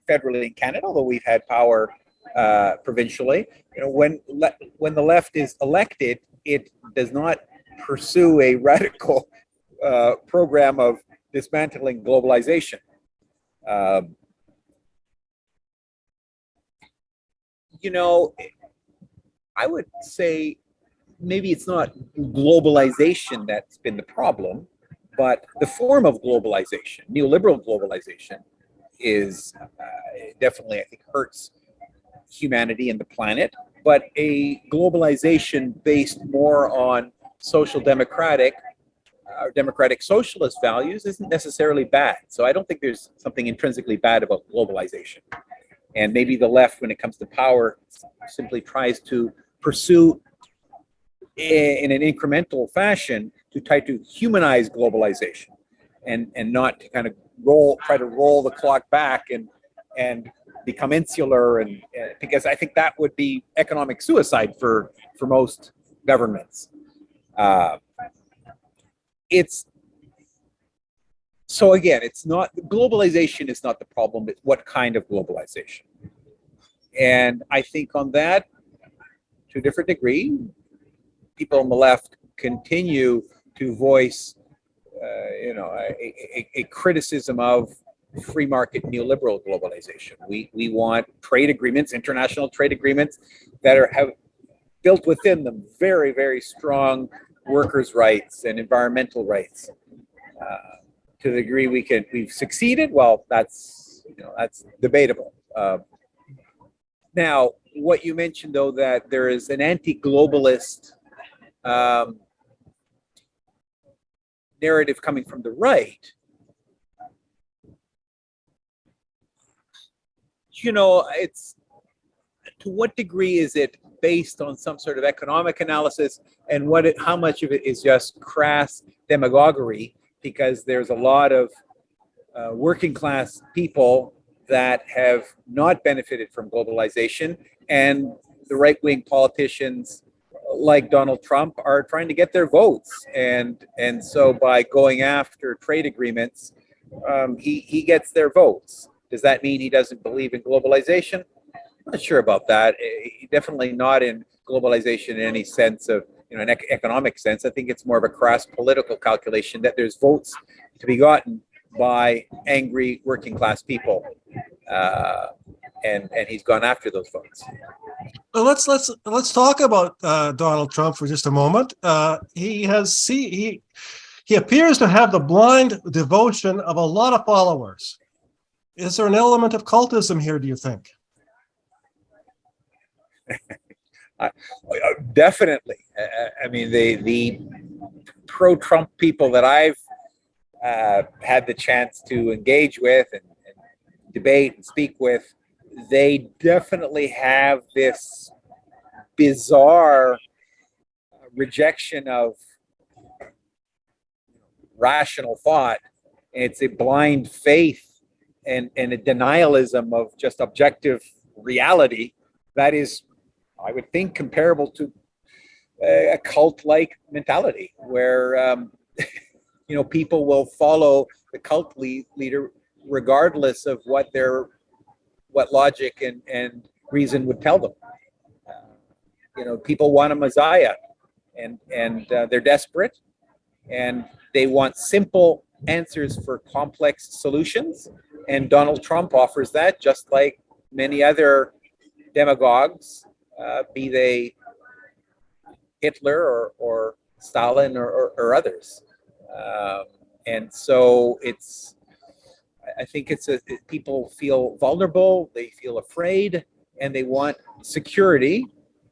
federally in Canada, although we've had power provincially. When the left is elected, it does not pursue a radical program of dismantling globalization. I would say maybe it's not globalization that's been the problem, but the form of globalization, neoliberal globalization, is definitely, I think, hurts humanity and the planet. But a globalization based more on social democratic socialist values isn't necessarily bad. So I don't think there's something intrinsically bad about globalization. And maybe the left, when it comes to power, simply tries to pursue in an incremental fashion to try to humanize globalization and not to kind of try to roll the clock back and become insular, and because I think that would be economic suicide for most governments. So again, it's not globalization is not the problem. It's what kind of globalization. And I think on that, to a different degree, people on the left continue to voice a criticism of free market neoliberal globalization. We want trade agreements, international trade agreements that have built within them very, very strong workers' rights and environmental rights. To the degree we've succeeded, well, that's debatable. Now, what you mentioned, though, that there is an anti-globalist narrative coming from the right, it's, to what degree is it based on some sort of economic analysis, and how much of it is just crass demagoguery, because there's a lot of working class people that have not benefited from globalization, and the right-wing politicians like Donald Trump are trying to get their votes, and so by going after trade agreements, he gets their votes. Does that mean he doesn't believe in globalization? I'm not sure about that. Definitely not in globalization in any sense of, an economic sense. I think it's more of a crass political calculation that there's votes to be gotten by angry working class people, and he's gone after those votes. Well, let's talk about Donald Trump for just a moment. He appears to have the blind devotion of a lot of followers. Is there an element of cultism here, do you think? Definitely. I mean, the pro-Trump people that I've had the chance to engage with and debate and speak with, they definitely have this bizarre rejection of rational thought. It's a blind faith and a denialism of just objective reality that is, I would think, comparable to a cult-like mentality where people will follow the cult leader regardless of what logic and reason would tell them. People want a messiah, and they're desperate, and they want simple answers for complex solutions. And Donald Trump offers that, just like many other demagogues, be they Hitler or Stalin or others. And so I think people feel vulnerable, they feel afraid, and they want security.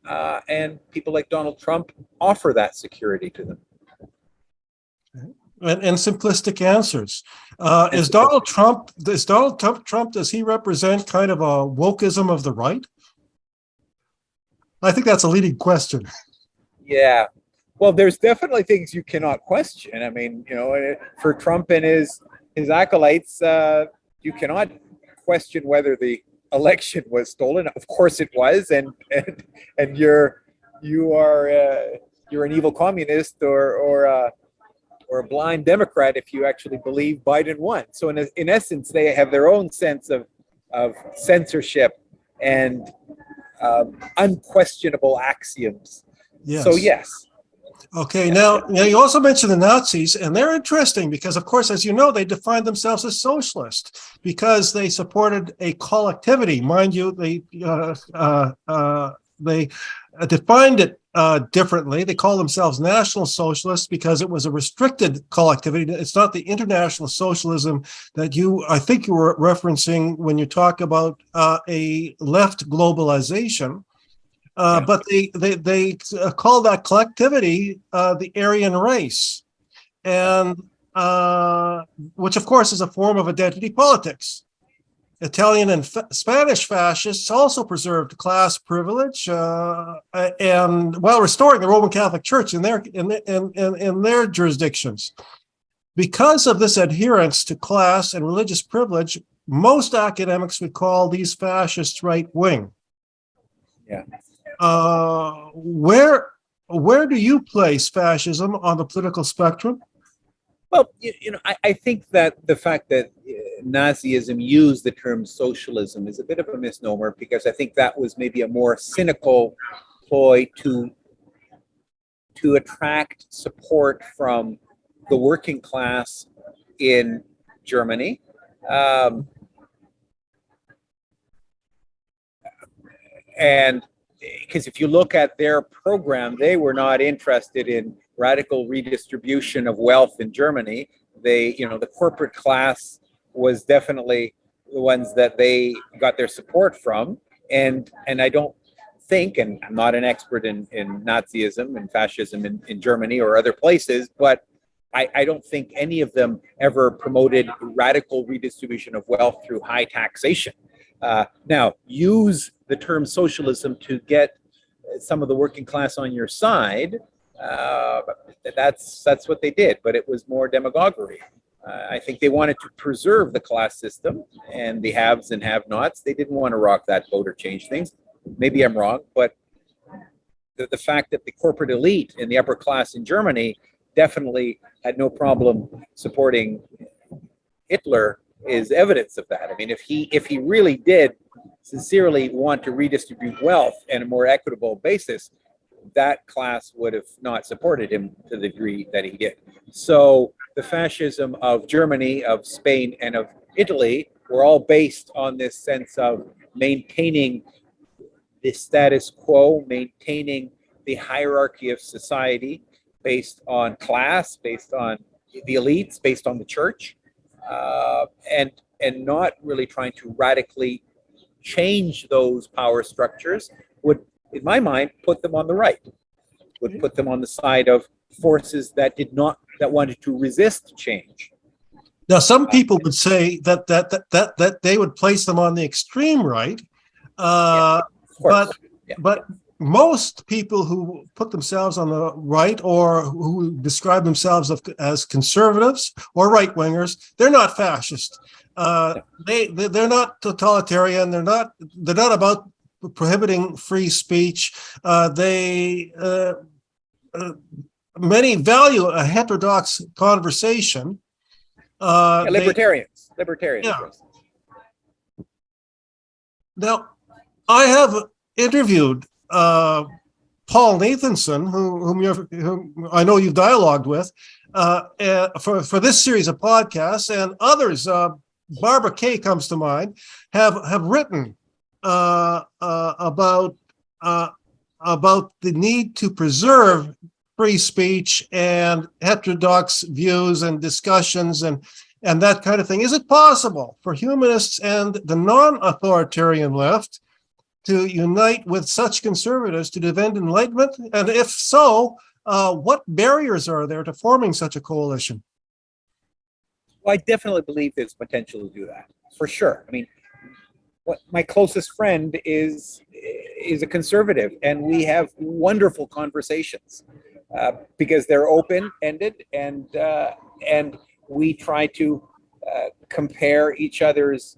And people like Donald Trump offer that security to them. And simplistic answers. Does Donald Trump, does he represent kind of a wokeism of the right? I think that's a leading question. Yeah. Well, there's definitely things you cannot question. I mean, for Trump and his acolytes, you cannot question whether the election was stolen. Of course it was, and you're an evil communist or a blind Democrat if you actually believe Biden won. So in essence, they have their own sense of censorship and unquestionable axioms. Yes. So yes. Okay, now you also mentioned the Nazis, and they're interesting because, of course, as you know, they defined themselves as socialist because they supported a collectivity. Mind you, they defined it differently. They call themselves National Socialists because it was a restricted collectivity. It's not the international socialism that I think you were referencing when you talk about a left globalization. But they call that collectivity the Aryan race, and which of course is a form of identity politics. Italian and Spanish fascists also preserved class privilege, and while restoring the Roman Catholic Church in their jurisdictions. Because of this adherence to class and religious privilege, most academics would call these fascists right wing. Yeah. Where do you place fascism on the political spectrum? Well, I think that the fact that Nazism used the term socialism is a bit of a misnomer, because I think that was maybe a more cynical ploy to attract support from the working class in Germany. And because if you look at their program, they were not interested in radical redistribution of wealth in Germany. They, the corporate class was definitely the ones that they got their support from. And I don't think, and I'm not an expert in Nazism and fascism in Germany or other places, but I don't think any of them ever promoted radical redistribution of wealth through high taxation. Now, use the term socialism to get some of the working class on your side. That's what they did, but it was more demagoguery. I think they wanted to preserve the class system and the haves and have-nots. They didn't want to rock that boat or change things. Maybe I'm wrong, but the fact that the corporate elite and the upper class in Germany definitely had no problem supporting Hitler is evidence of that. I mean, if he really did sincerely want to redistribute wealth in a more equitable basis, that class would have not supported him to the degree that he did. So the fascism of Germany, of Spain, and of Italy were all based on this sense of maintaining the status quo, maintaining the hierarchy of society based on class, based on the elites, based on the church, and not really trying to radically change those power structures would, in my mind, put them on the right, would put them on the side of forces that wanted to resist change. Now, some people would say that they would place them on the extreme right, but most people who put themselves on the right or who describe themselves as conservatives or right wingers, they're not fascist. They're not totalitarian. They're not about prohibiting free speech. Many value a heterodox conversation. Libertarians. Yeah. Now, I have interviewed Paul Nathanson, whom I know you've dialogued with, for this series of podcasts, and others. Barbara Kay comes to mind. Have written about the need to preserve free speech and heterodox views and discussions and that kind of thing. Is it possible for humanists and the non-authoritarian left to unite with such conservatives to defend enlightenment? And if so, what barriers are there to forming such a coalition? Well, I definitely believe there's potential to do that, for sure. I mean, my closest friend is a conservative, and we have wonderful conversations because they're open-ended, and we try to compare each other's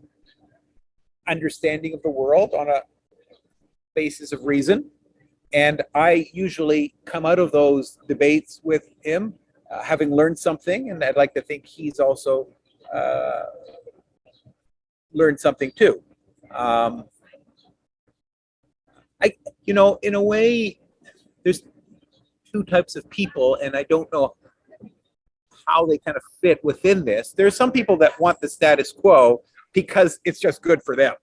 understanding of the world on a basis of reason. And I usually come out of those debates with him having learned something, and I'd like to think he's also learned something too. In a way, there's two types of people, and I don't know how they kind of fit within this. There's some people that want the status quo because it's just good for them.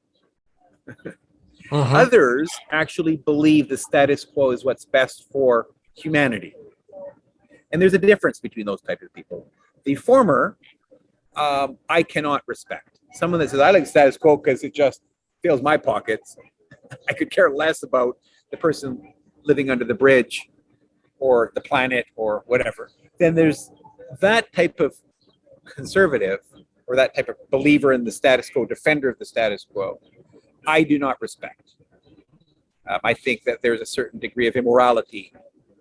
Others actually believe the status quo is what's best for humanity. And there's a difference between those types of people. The former, I cannot respect. Someone that says, I like the status quo because it just fills my pockets. I could care less about the person living under the bridge or the planet or whatever. Then there's that type of conservative or that type of believer in the status quo, defender of the status quo, I do not respect. I think that there's a certain degree of immorality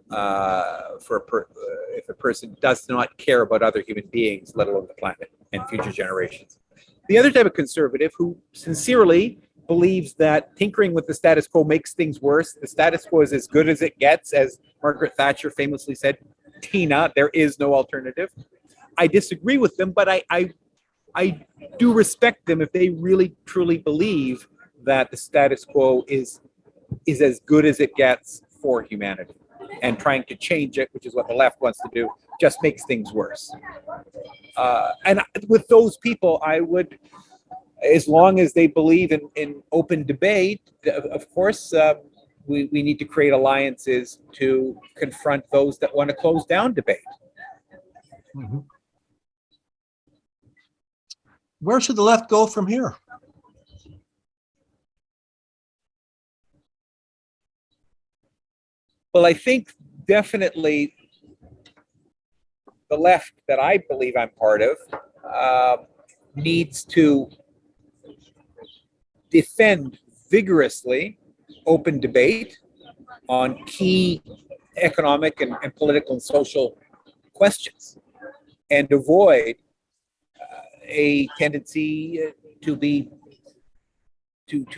if a person does not care about other human beings, let alone the planet and future generations. The other type of conservative who sincerely believes that tinkering with the status quo makes things worse. The status quo is as good as it gets, as Margaret Thatcher famously said, Tina, there is no alternative. I disagree with them, but I do respect them if they really truly believe that the status quo is as good as it gets for humanity, and trying to change it, which is what the left wants to do, just makes things worse. And with those people, I would, as long as they believe in open debate, of course, we need to create alliances to confront those that want to close down debate. Mhm. Where should the left go from here? Well, I think definitely the left that I believe I'm part of needs to defend vigorously open debate on key economic and political and social questions, and avoid a tendency to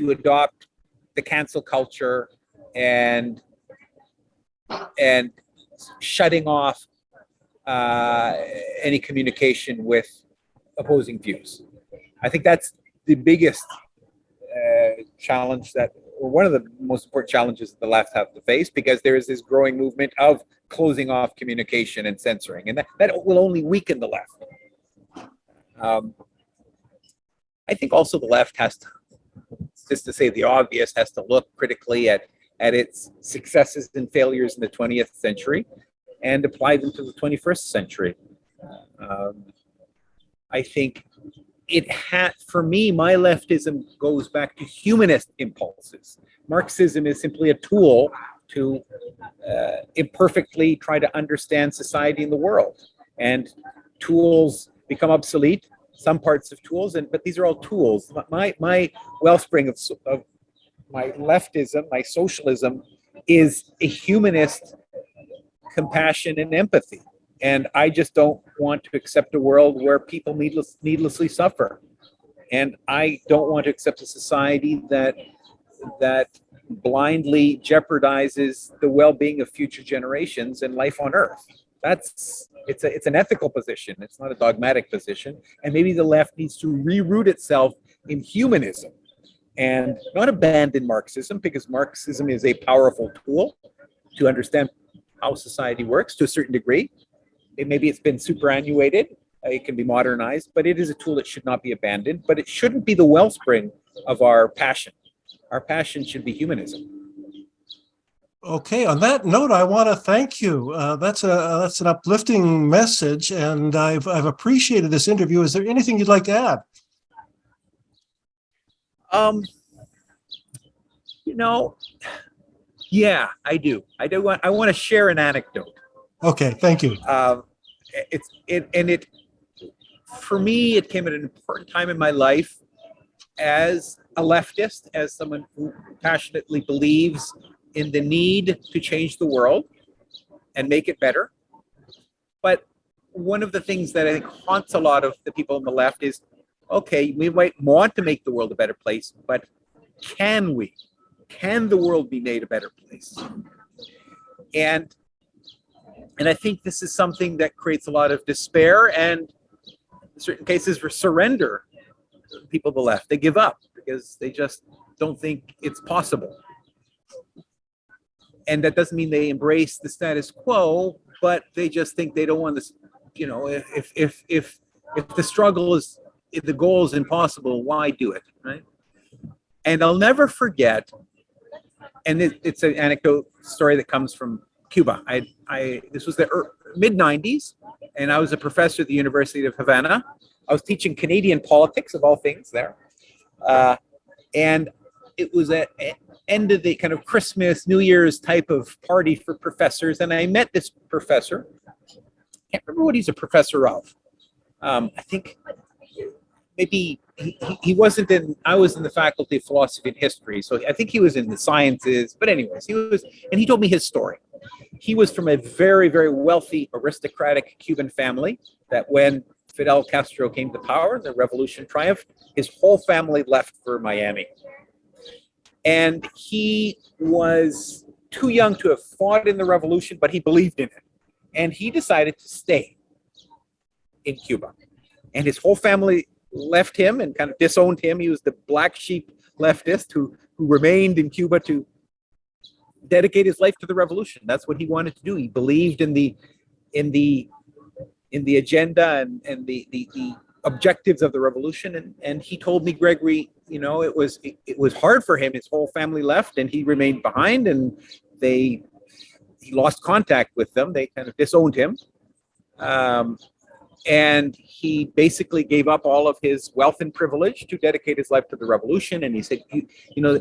adopt the cancel culture and shutting off any communication with opposing views. I think that's the biggest challenge that, or one of the most important challenges that the left have to face, because there is this growing movement of closing off communication and censoring, and that will only weaken the left. I think also the left has to, just to say the obvious, has to look critically at its successes and failures in the 20th century and apply them to the 21st century. I think for me, my leftism goes back to humanist impulses. Marxism is simply a tool to imperfectly try to understand society and the world. And tools become obsolete, some parts of tools, but these are all tools. My wellspring of my leftism, my socialism, is a humanist compassion and empathy. And I just don't want to accept a world where people needlessly suffer. And I don't want to accept a society that blindly jeopardizes the well-being of future generations and life on Earth. It's an ethical position. It's not a dogmatic position. And maybe the left needs to reroot itself in humanism and not abandon Marxism, because Marxism is a powerful tool to understand how society works to a certain degree. Maybe it's been superannuated, it can be modernized, but it is a tool that should not be abandoned, but it shouldn't be the wellspring of our passion. Our passion should be humanism. Okay, on that note, I want to thank you. That's an uplifting message, and I've appreciated this interview. Is there anything you'd like to add? Yeah, I do. I want to share an anecdote. Okay, thank you. For me, it came at an important time in my life as a leftist, as someone who passionately believes in the need to change the world and make it better. But one of the things that I think haunts a lot of the people on the left is, okay, we might want to make the world a better place, but can we? Can the world be made a better place? And I think this is something that creates a lot of despair and, in certain cases, surrender. People on the left, they give up because they just don't think it's possible. And that doesn't mean they embrace the status quo, but they just think they don't want this. You know, if the struggle is, if the goal is impossible, why do it, right? And I'll never forget. And it's an anecdote story that comes from Cuba. This was the mid 90s, and I was a professor at the University of Havana. I was teaching Canadian politics, of all things, there. And it was at end of the kind of Christmas, New Year's type of party for professors. And I met this professor. I can't remember what he's a professor of. I think maybe he wasn't in, I was in the Faculty of Philosophy and History. So I think he was in the sciences. But anyways, and he told me his story. He was from a very, very wealthy, aristocratic Cuban family that when Fidel Castro came to power, the revolution triumphed, his whole family left for Miami. And he was too young to have fought in the revolution, but he believed in it. And he decided to stay in Cuba. And his whole family left him and kind of disowned him. He was the black sheep leftist who remained in Cuba to dedicate his life to the revolution. That's what he wanted to do. He believed in the in the agenda and the objectives of the revolution. And he told me, Gregory, you know, it was hard for him. His whole family left, and he remained behind, and he lost contact with them. They kind of disowned him. And he basically gave up all of his wealth and privilege to dedicate his life to the revolution. And he said, you know,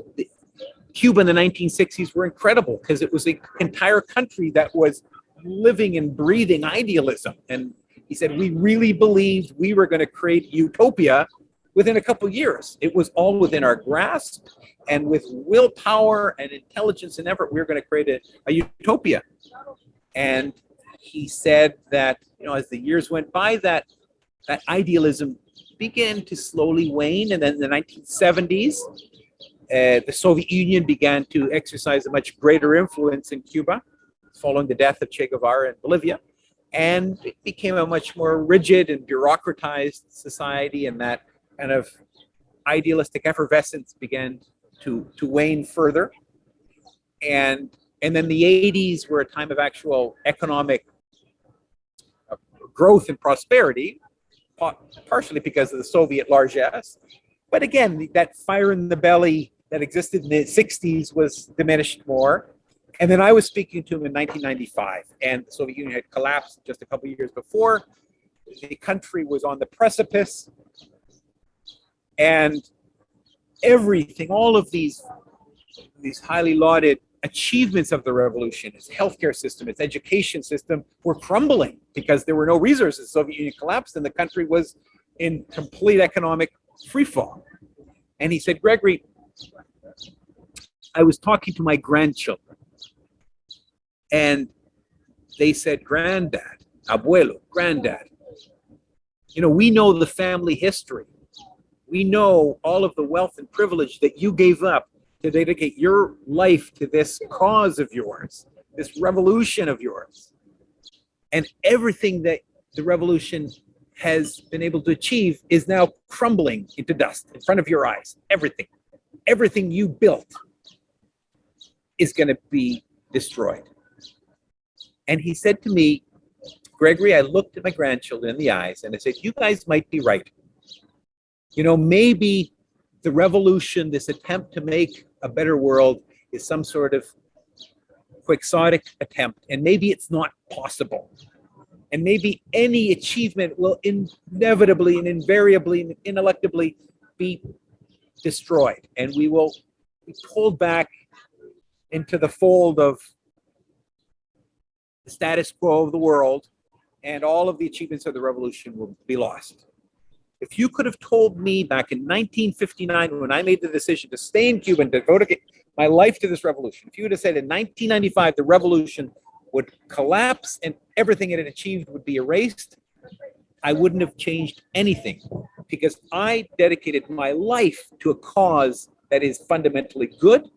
Cuba in the 1960s were incredible because it was an entire country that was living and breathing idealism. And he said, we really believed we were going to create utopia within a couple of years. It was all within our grasp, and with willpower and intelligence and effort, we were going to create a utopia. And he said that, you know, as the years went by, that idealism began to slowly wane. And then in the 1970s, the Soviet Union began to exercise a much greater influence in Cuba, following the death of Che Guevara in Bolivia. And it became a much more rigid and bureaucratized society, and that kind of idealistic effervescence began to wane further. And then the 80s were a time of actual economic growth and prosperity, partially because of the Soviet largesse. But again, that fire in the belly that existed in the 60s was diminished more. And then I was speaking to him in 1995, and the Soviet Union had collapsed just a couple of years before. The country was on the precipice, and everything, all of these highly lauded achievements of the revolution, its healthcare system, its education system, were crumbling because there were no resources. The Soviet Union collapsed, and the country was in complete economic freefall. And he said, Gregory, I was talking to my grandchildren, and they said, Granddad, abuelo, granddad, you know, we know the family history. We know all of the wealth and privilege that you gave up to dedicate your life to this cause of yours, this revolution of yours. And everything that the revolution has been able to achieve is now crumbling into dust in front of your eyes. Everything you built is going to be destroyed. And he said to me, Gregory, I looked at my grandchildren in the eyes and I said, you guys might be right. You know, maybe the revolution, this attempt to make a better world, is some sort of quixotic attempt, and maybe it's not possible. And maybe any achievement will inevitably and invariably and ineluctably be destroyed, and we will be pulled back into the fold of the status quo of the world, and all of the achievements of the revolution will be lost. If you could have told me back in 1959, when I made the decision to stay in Cuba and devote my life to this revolution, if you would have said in 1995 the revolution would collapse and everything it had achieved would be erased, I wouldn't have changed anything, because I dedicated my life to a cause that is fundamentally good.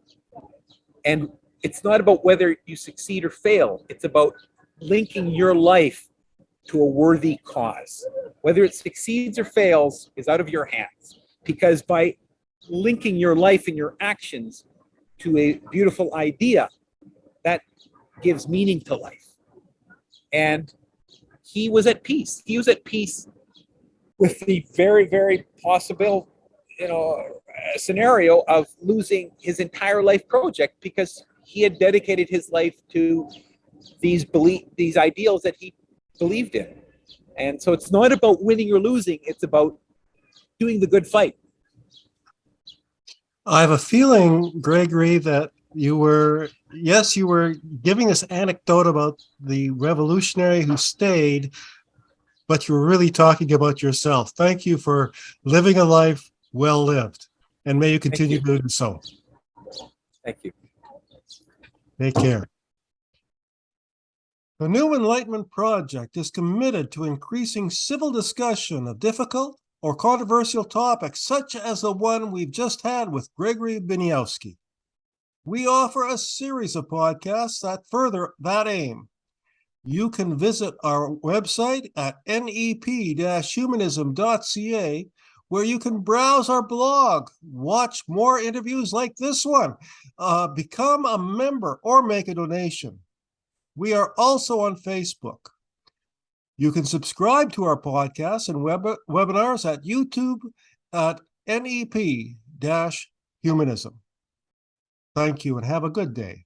And it's not about whether you succeed or fail. It's about linking your life to a worthy cause. Whether it succeeds or fails is out of your hands, because by linking your life and your actions to a beautiful idea, that gives meaning to life. And he was at peace. He was at peace with the very, very possible, scenario of losing his entire life project, because he had dedicated his life to these ideals that he believed in. And so it's not about winning or losing, it's about doing the good fight. I have a feeling, Gregory, that you were giving this anecdote about the revolutionary who stayed, but you were really talking about yourself. Thank you for living a life well lived, and may you continue to do so. Thank you. Take care. The New Enlightenment Project is committed to increasing civil discussion of difficult or controversial topics, such as the one we've just had with Gregory Biniowsky. We offer a series of podcasts that further that aim. You can visit our website at nep-humanism.ca, where you can browse our blog, watch more interviews like this one, become a member, or make a donation. We are also on Facebook. You can subscribe to our podcasts and webinars at YouTube at nep-Humanism. Thank you and have a good day.